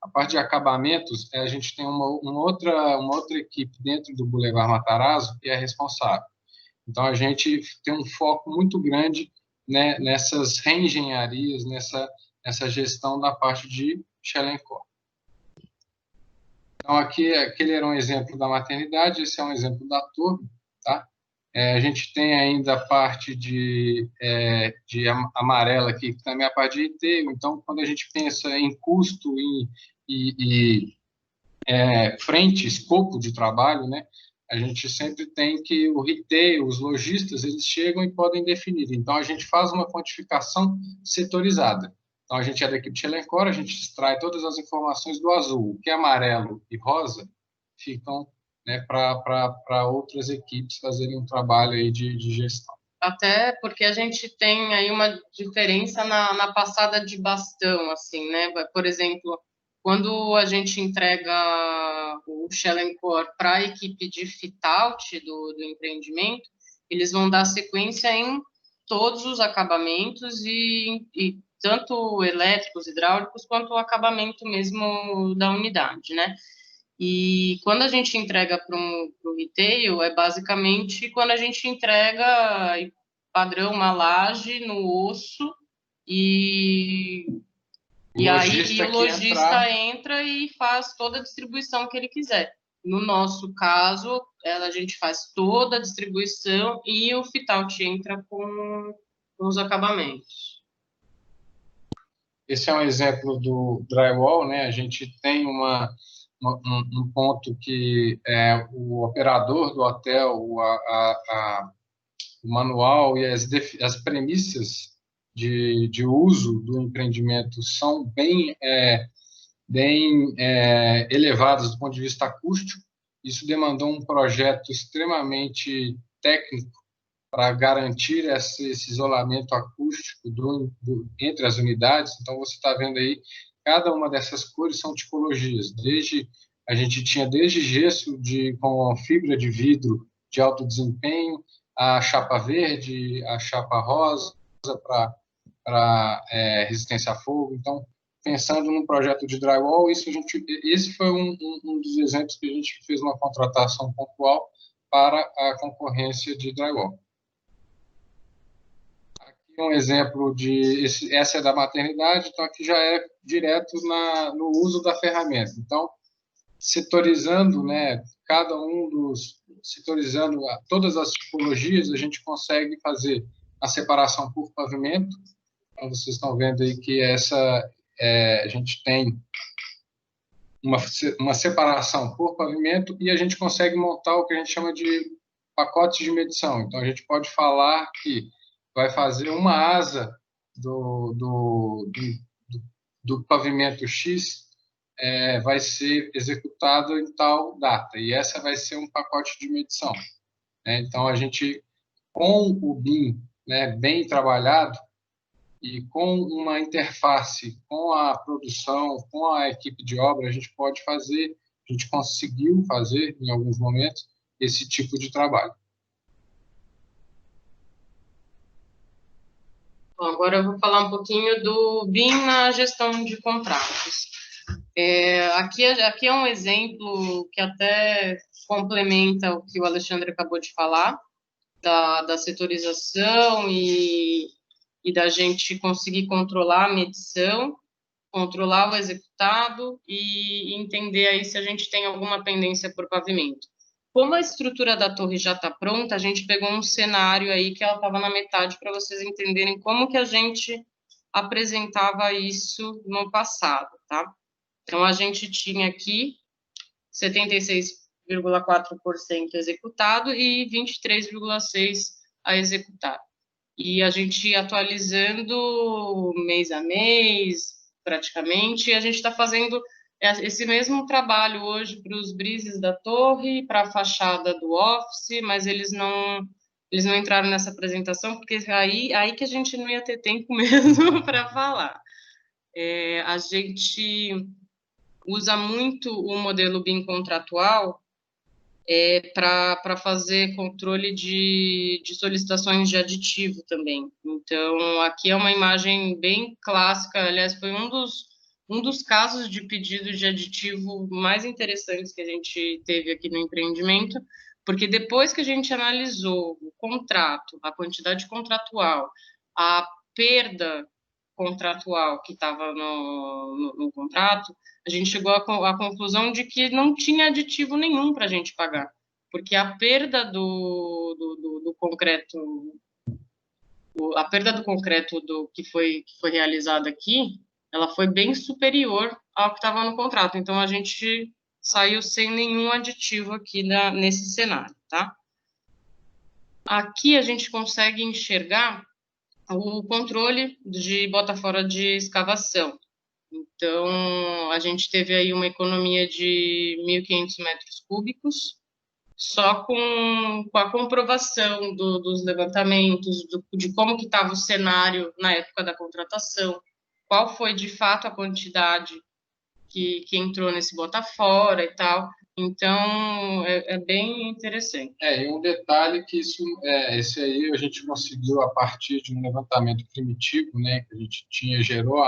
A parte de acabamentos, a gente tem uma outra equipe dentro do Boulevard Matarazzo que é responsável. Então, a gente tem um foco muito grande, né, nessas reengenharias, nessa gestão da parte de Schellencore. Então, aquele era um exemplo da maternidade, esse é um exemplo da torre, tá? A gente tem ainda a parte de amarela aqui, que também é a parte de retail. Então, quando a gente pensa em custo e frente, escopo de trabalho, né, a gente sempre tem que o retail, os lojistas, eles chegam e podem definir. Então, a gente faz uma quantificação setorizada. Então, a gente é da equipe de Schellencore, a gente extrai todas as informações do azul. O que é amarelo e rosa ficam, né, para outras equipes fazerem um trabalho aí de gestão. Até porque a gente tem aí uma diferença na passada de bastão, assim, né? Por exemplo, quando a gente entrega o Schellencore para a equipe de fit-out do empreendimento, eles vão dar sequência em todos os acabamentos e tanto elétricos, hidráulicos, quanto o acabamento mesmo da unidade, né? E quando a gente entrega para o retail, é basicamente quando a gente entrega padrão uma laje no osso e aí o lojista entra e faz toda a distribuição que ele quiser. No nosso caso, a gente faz toda a distribuição e o fit-out entra com os acabamentos. Esse é um exemplo do drywall, né? A gente tem um ponto que o operador do hotel, o manual e as premissas de uso do empreendimento são bem elevadas do ponto de vista acústico. Isso demandou um projeto extremamente técnico para garantir esse isolamento acústico entre as unidades. Então, você está vendo aí, cada uma dessas cores são tipologias. A gente tinha desde gesso com fibra de vidro de alto desempenho, a chapa verde, a chapa rosa para resistência a fogo. Então, pensando num projeto de drywall, esse foi um dos exemplos que a gente fez uma contratação pontual para a concorrência de drywall. Um exemplo essa é da maternidade, então aqui já é direto no uso da ferramenta. Então, setorizando, né, setorizando todas as tipologias, a gente consegue fazer a separação por pavimento. Então, vocês estão vendo aí que a gente tem uma separação por pavimento e a gente consegue montar o que a gente chama de pacotes de medição. Então, a gente pode falar que vai fazer uma asa do pavimento X, vai ser executado em tal data, e essa vai ser um pacote de medição. Então, a gente, com o BIM, né, bem trabalhado, e com uma interface com a produção, com a equipe de obra, a gente pode fazer, a gente conseguiu fazer, em alguns momentos, esse tipo de trabalho. Bom, agora eu vou falar um pouquinho do BIM na gestão de contratos. Aqui é um exemplo que até complementa o que o Alexandre acabou de falar, da setorização e da gente conseguir controlar a medição, controlar o executado e entender aí se a gente tem alguma pendência por pavimento. Como a estrutura da torre já está pronta, a gente pegou um cenário aí que ela estava na metade para vocês entenderem como que a gente apresentava isso no passado, tá? Então, a gente tinha aqui 76,4% executado e 23,6% a executar. E a gente atualizando mês a mês, praticamente, e a gente está fazendo esse mesmo trabalho hoje para os brises da torre, para a fachada do office, mas eles não entraram nessa apresentação, porque aí que a gente não ia ter tempo mesmo para falar. A gente usa muito o modelo BIM contratual para fazer controle de solicitações de aditivo também. Então, aqui é uma imagem bem clássica, aliás, foi um dos casos de pedido de aditivo mais interessantes que a gente teve aqui no empreendimento, porque depois que a gente analisou o contrato, a quantidade contratual, a perda contratual que estava no contrato, a gente chegou à conclusão de que não tinha aditivo nenhum para a gente pagar, porque a perda do concreto, a perda do concreto que foi realizada aqui, ela foi bem superior ao que estava no contrato. Então, a gente saiu sem nenhum aditivo aqui nesse cenário, tá? Aqui a gente consegue enxergar o controle de bota fora de escavação. Então, a gente teve aí uma economia de 1.500 metros cúbicos, só com a comprovação dos levantamentos, de como que estava o cenário na época da contratação, qual foi, de fato, a quantidade que entrou nesse bota fora e tal. Então, é bem interessante. E um detalhe que esse aí a gente conseguiu a partir de um levantamento primitivo, né, que a gente gerou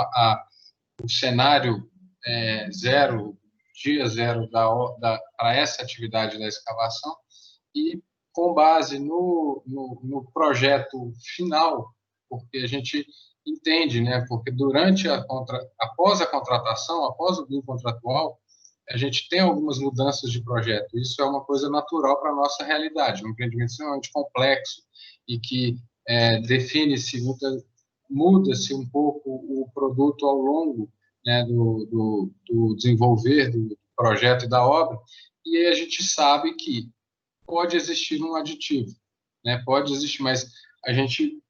o cenário zero, dia zero para essa atividade da escavação, e com base no projeto final, porque a gente entende, né, porque após a contratação, após o BIM contratual, a gente tem algumas mudanças de projeto. Isso é uma coisa natural para a nossa realidade. Um empreendimento extremamente complexo e que define-se, muda-se um pouco o produto ao longo, né, do desenvolver do projeto e da obra, e aí a gente sabe que pode existir um aditivo, né? Pode existir, mas a gente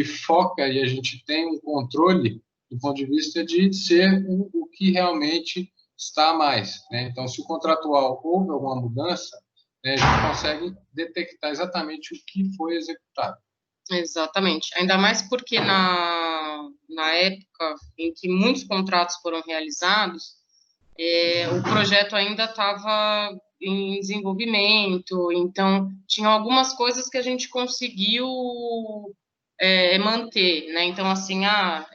foca e a gente tem um controle do ponto de vista de ser o que realmente está a mais, né? Então, se o contratual houve alguma mudança, né, a gente consegue detectar exatamente o que foi executado. Exatamente. Ainda mais porque na época em que muitos contratos foram realizados, o projeto ainda estava em desenvolvimento, então tinha algumas coisas que a gente conseguiu manter, né? Então, assim, a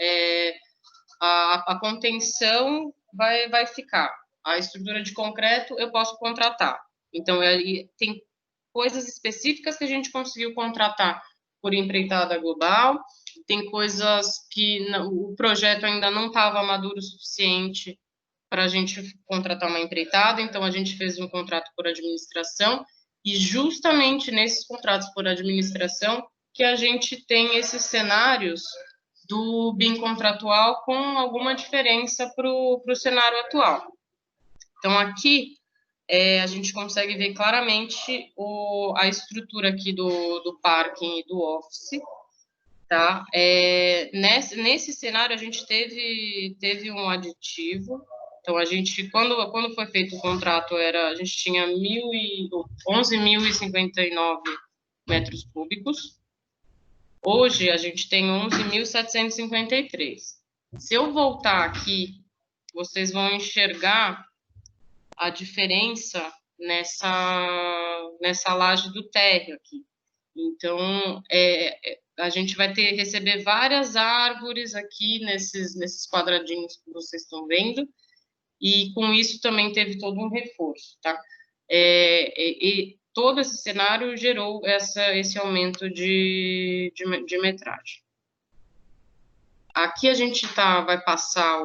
contenção vai ficar, a estrutura de concreto eu posso contratar. Então, tem coisas específicas que a gente conseguiu contratar por empreitada global, tem coisas que o projeto ainda não estava maduro o suficiente para a gente contratar uma empreitada, então a gente fez um contrato por administração, e justamente nesses contratos por administração que a gente tem esses cenários do BIM contratual com alguma diferença para o cenário atual. Então, aqui a gente consegue ver claramente a estrutura aqui do parking e do office, tá? Nesse cenário, a gente teve um aditivo. Então, a gente, quando foi feito o contrato, a gente tinha 11.059 metros cúbicos. Hoje, a gente tem 11.753. Se eu voltar aqui, vocês vão enxergar a diferença nessa laje do térreo aqui. Então, a gente vai receber várias árvores aqui nesses quadradinhos que vocês estão vendo, e com isso também teve todo um reforço, tá? E todo esse cenário gerou esse aumento de metragem. Aqui a gente vai passar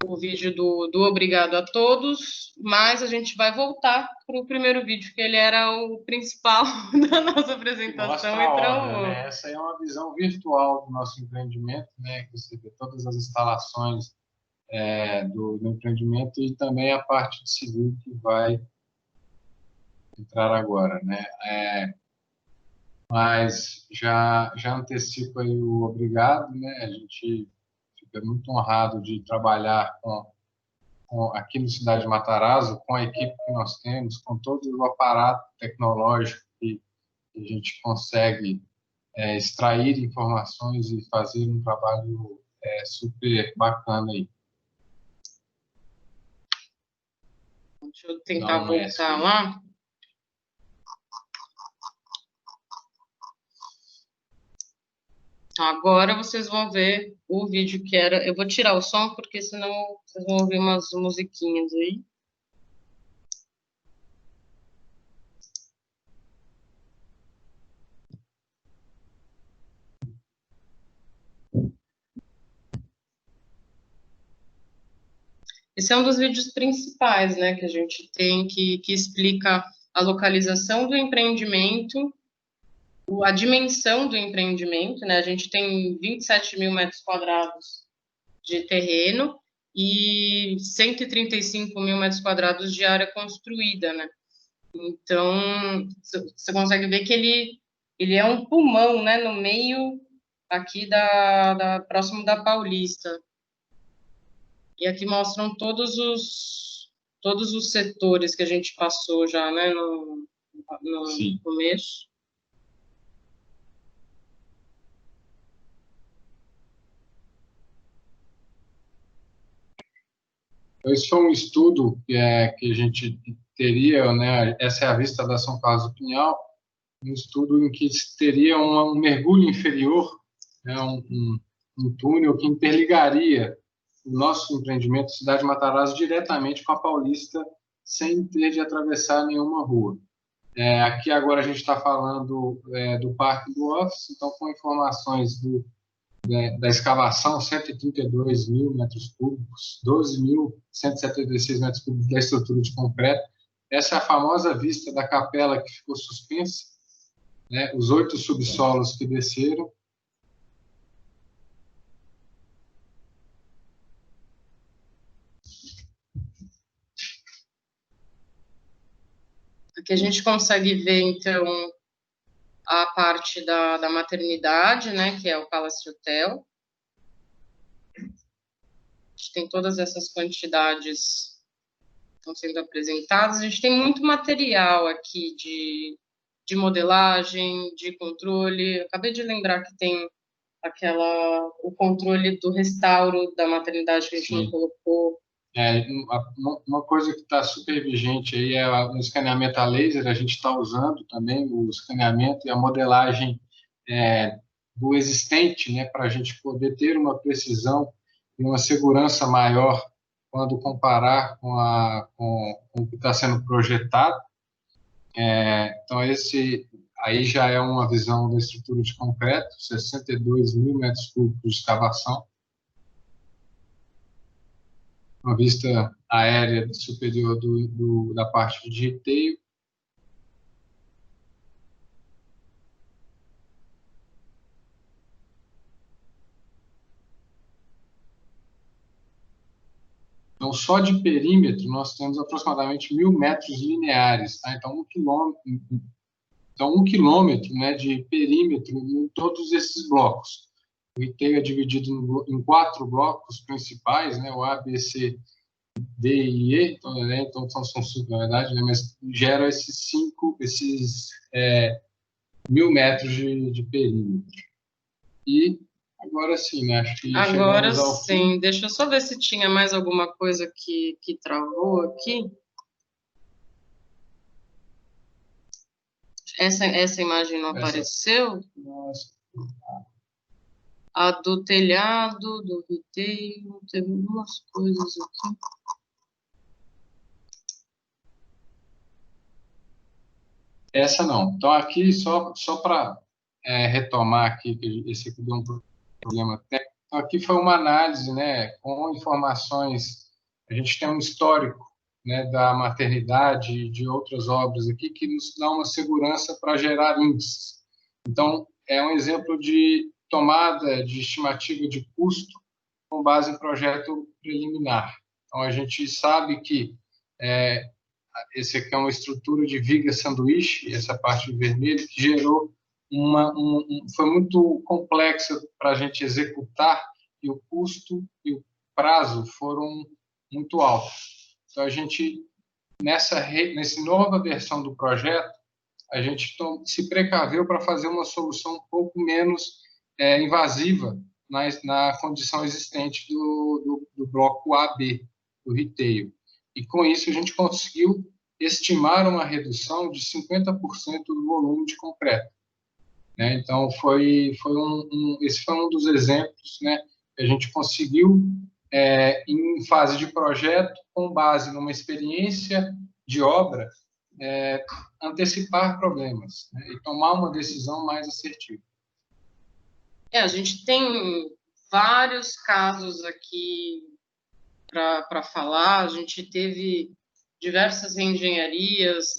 o vídeo do obrigado a todos, mas a gente vai voltar para o primeiro vídeo, que ele era o principal da nossa apreentação. Mostra a obra, né? Essa é uma visão virtual do nosso empreendimento, né? Que você vê todas as instalações do empreendimento e também a parte de civil que vai entrar agora, né? Mas já antecipo aí o obrigado, né? A gente fica muito honrado de trabalhar aqui no Cidade de Matarazzo, com a equipe que nós temos, com todo o aparato tecnológico que a gente consegue extrair informações e fazer um trabalho super bacana aí. Deixa eu tentar voltar lá. Agora vocês vão ver o vídeo que era... Eu vou tirar o som, porque senão vocês vão ouvir umas musiquinhas aí. Esse é um dos vídeos principais, né, que a gente tem, que explica a localização do empreendimento, a dimensão do empreendimento, né? A gente tem 27.000 metros quadrados de terreno e 135.000 metros quadrados de área construída, né? Então, você consegue ver que ele é um pulmão, né, no meio aqui próximo da Paulista. E aqui mostram todos os setores que a gente passou já, né, no começo. Esse foi um estudo que a gente teria, né? Essa é a vista da São Carlos do Pinhal, um estudo em que teria um mergulho inferior, né, um túnel que interligaria o nosso empreendimento Cidade de Matarazzo diretamente com a Paulista, sem ter de atravessar nenhuma rua. Aqui agora a gente está falando do Parque do Office, então com informações da escavação, 132.000 metros cúbicos, 12.176 metros cúbicos da estrutura de concreto. Essa é a famosa vista da capela que ficou suspensa, né? Os 8 subsolos que desceram. Aqui a gente consegue ver, então, a parte da maternidade, né, que é o Palace Hotel. A gente tem todas essas quantidades que estão sendo apresentadas. A gente tem muito material aqui de modelagem, de controle. Eu acabei de lembrar que tem o controle do restauro da maternidade que a gente não colocou. Uma coisa que está super vigente aí é o escaneamento a laser. A gente está usando também o escaneamento e a modelagem do existente, né, para a gente poder ter uma precisão e uma segurança maior quando comparar com o que está sendo projetado. Então, esse aí já é uma visão da estrutura de concreto, 62.000 metros cúbicos de escavação. Uma vista aérea superior da parte de retail. Então, Então, só de perímetro, nós temos aproximadamente 1.000 metros lineares. Tá? Então, 1 quilômetro, né, de perímetro em todos esses blocos. O Iteio é dividido em 4 blocos principais, né, o A, B, C, D e E, então são 5, na verdade, né, mas gera esses 1.000 metros de perímetro. E agora sim, né, acho que agora chegamos ao sim, fim. deixa eu só ver se tinha mais alguma coisa que travou aqui. Essa imagem não apareceu? Nossa. A do telhado, do Iteio, teve algumas coisas aqui. Essa não. Então, aqui, só para retomar aqui, que esse aqui deu um problema técnico. Então, aqui foi uma análise, né, com informações. A gente tem um histórico, né, da maternidade e de outras obras aqui que nos dá uma segurança para gerar índices. Então, é um exemplo de tomada de estimativa de custo com base em projeto preliminar. Então, a gente sabe que esse aqui é uma estrutura de viga sanduíche, essa parte vermelha, que gerou foi muito complexa para a gente executar, e o custo e o prazo foram muito altos. Então, a gente, nessa nova versão do projeto, a gente se precaveu para fazer uma solução um pouco menos invasiva na condição existente do bloco AB, do Iteio. E, com isso, a gente conseguiu estimar uma redução de 50% do volume de concreto. Né? Então, esse foi um dos exemplos, né, que a gente conseguiu, em fase de projeto, com base numa experiência de obra, antecipar problemas, né, e tomar uma decisão mais assertiva. A gente tem vários casos aqui para falar. A gente teve diversas reengenharias,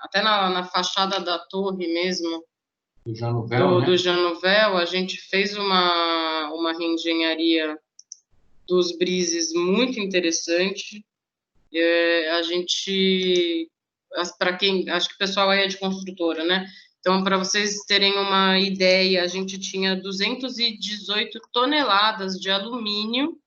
até na fachada da torre mesmo, do Januvel, do Januvel, a gente fez uma reengenharia dos brises muito interessante. A gente, para quem, acho que o pessoal aí é de construtora, né? Então, para vocês terem uma ideia, a gente tinha 218 toneladas de alumínio,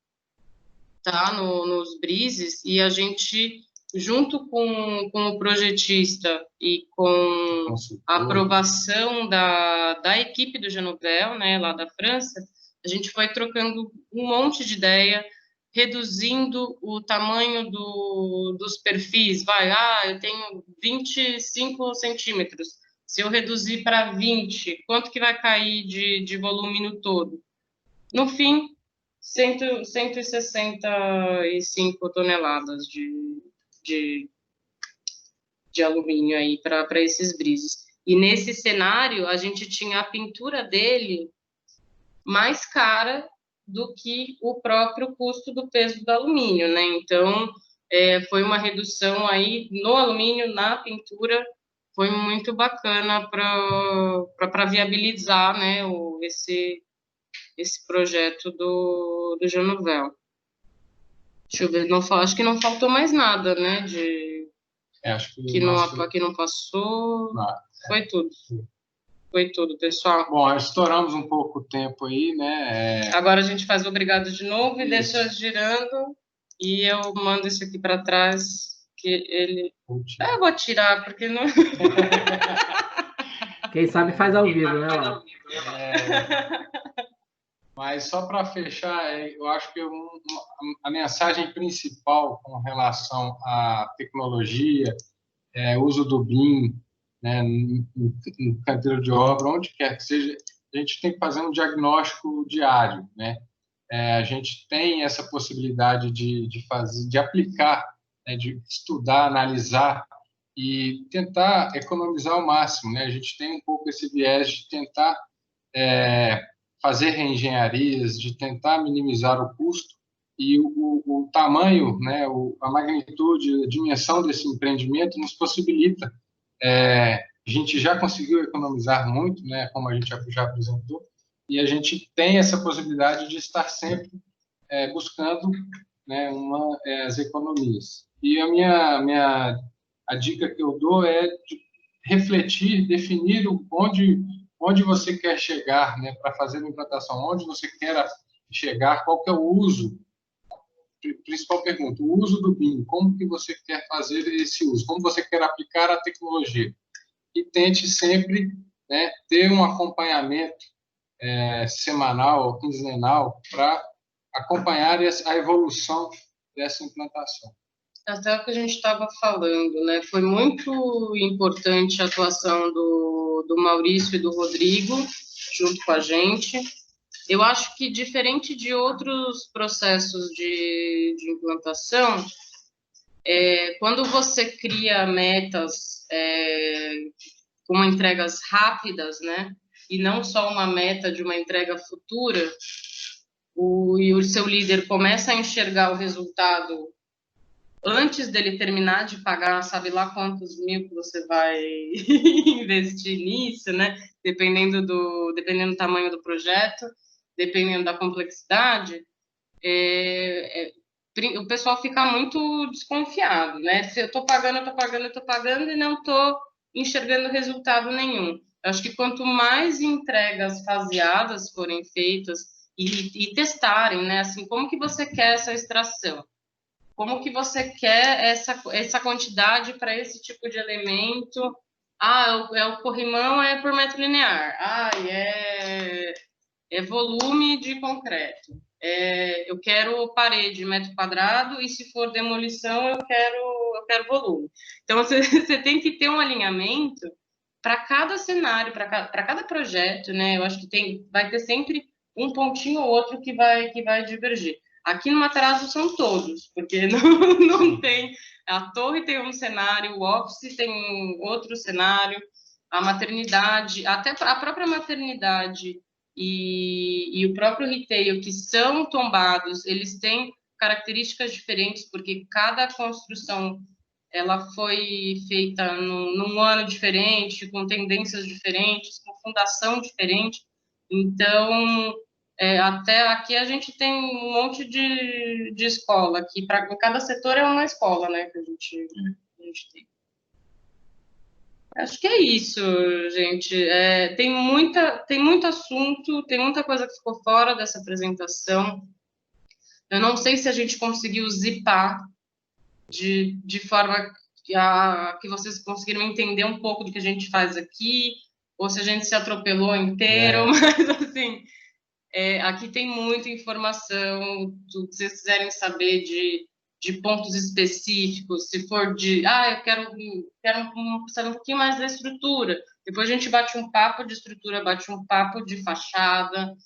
tá, nos brises, e a gente, junto com o projetista e com a aprovação da equipe do Januvel, né, lá da França, a gente foi trocando um monte de ideia, reduzindo o tamanho dos perfis. Eu tenho 25 centímetros. Se eu reduzir para 20, quanto que vai cair de volume no todo? No fim, 165 toneladas de alumínio aí para esses brises. E nesse cenário, a gente tinha a pintura dele mais cara do que o próprio custo do peso do alumínio, né? Então, foi uma redução aí no alumínio, na pintura, foi muito bacana para viabilizar, né, esse projeto do Januvel. Deixa eu ver, acho que não faltou mais nada, né? Acho que não passou. Foi tudo. Foi tudo, pessoal. Bom, estouramos um pouco o tempo aí, né? Agora a gente faz o obrigado de novo e deixa girando. E eu mando isso aqui para trás, que ele... Eu vou tirar, porque não... Quem sabe faz ao vivo, né, Laura? Mas só para fechar, eu acho que a mensagem principal com relação à tecnologia, uso do BIM, né, no canteiro de obra, onde quer que seja, a gente tem que fazer um diagnóstico diário, né? A gente tem essa possibilidade de aplicar, né, de estudar, analisar e tentar economizar ao máximo, né? A gente tem um pouco esse viés de tentar fazer reengenharias, de tentar minimizar o custo, e o tamanho, né, a magnitude, a dimensão desse empreendimento nos possibilita. A gente já conseguiu economizar muito, né, como a gente já apresentou, e a gente tem essa possibilidade de estar sempre buscando, né, as economias. E a dica que eu dou é de refletir, definir onde você quer chegar, né, para fazer a implantação, onde você quer chegar, qual que é o uso. Principal pergunta, o uso do BIM, como que você quer fazer esse uso, como você quer aplicar a tecnologia. E tente sempre, né, ter um acompanhamento semanal ou quinzenal para acompanhar a evolução dessa implantação. Até o que a gente estava falando, né? Foi muito importante a atuação do Maurício e do Rodrigo junto com a gente. Eu acho que, diferente de outros processos de implantação, quando você cria metas com entregas rápidas, né? E não só uma meta de uma entrega futura, e o seu líder começa a enxergar o resultado antes dele terminar de pagar, sabe lá quantos mil que você vai investir nisso, né? Dependendo do tamanho do projeto, dependendo da complexidade, o pessoal fica muito desconfiado, né? Se eu estou pagando e não estou enxergando resultado nenhum. Eu acho que quanto mais entregas faseadas forem feitas e testarem, né? Assim, como que você quer essa extração? Como que você quer essa quantidade para esse tipo de elemento? O corrimão é por metro linear. É volume de concreto. Eu quero parede, metro quadrado, e se for demolição, eu quero volume. Então, você tem que ter um alinhamento para cada cenário, para cada projeto, né? Eu acho que vai ter sempre um pontinho ou outro que vai divergir. Aqui no Matarazzo são todos, porque não tem... A torre tem um cenário, o office tem outro cenário, a maternidade, até a própria maternidade e o próprio retail, que são tombados, eles têm características diferentes, porque cada construção ela foi feita num ano diferente, com tendências diferentes, com fundação diferente. Então, até aqui a gente tem um monte de escola, que para cada setor é uma escola, né, que a gente tem. Acho que é isso, gente. Tem muito assunto, tem muita coisa que ficou fora dessa apresentação. Eu não sei se a gente conseguiu zipar de forma que vocês conseguiram entender um pouco do que a gente faz aqui, ou se a gente se atropelou inteiro, mas assim, aqui tem muita informação, se vocês quiserem saber de pontos específicos, se for eu quero saber um pouquinho mais da estrutura, depois a gente bate um papo de estrutura, bate um papo de fachada,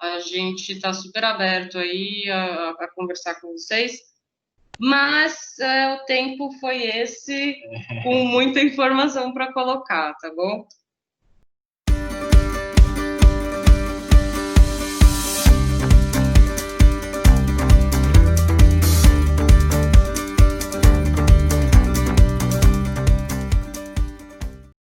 a gente está super aberto aí a conversar com vocês, mas o tempo foi esse, com muita informação para colocar, tá bom?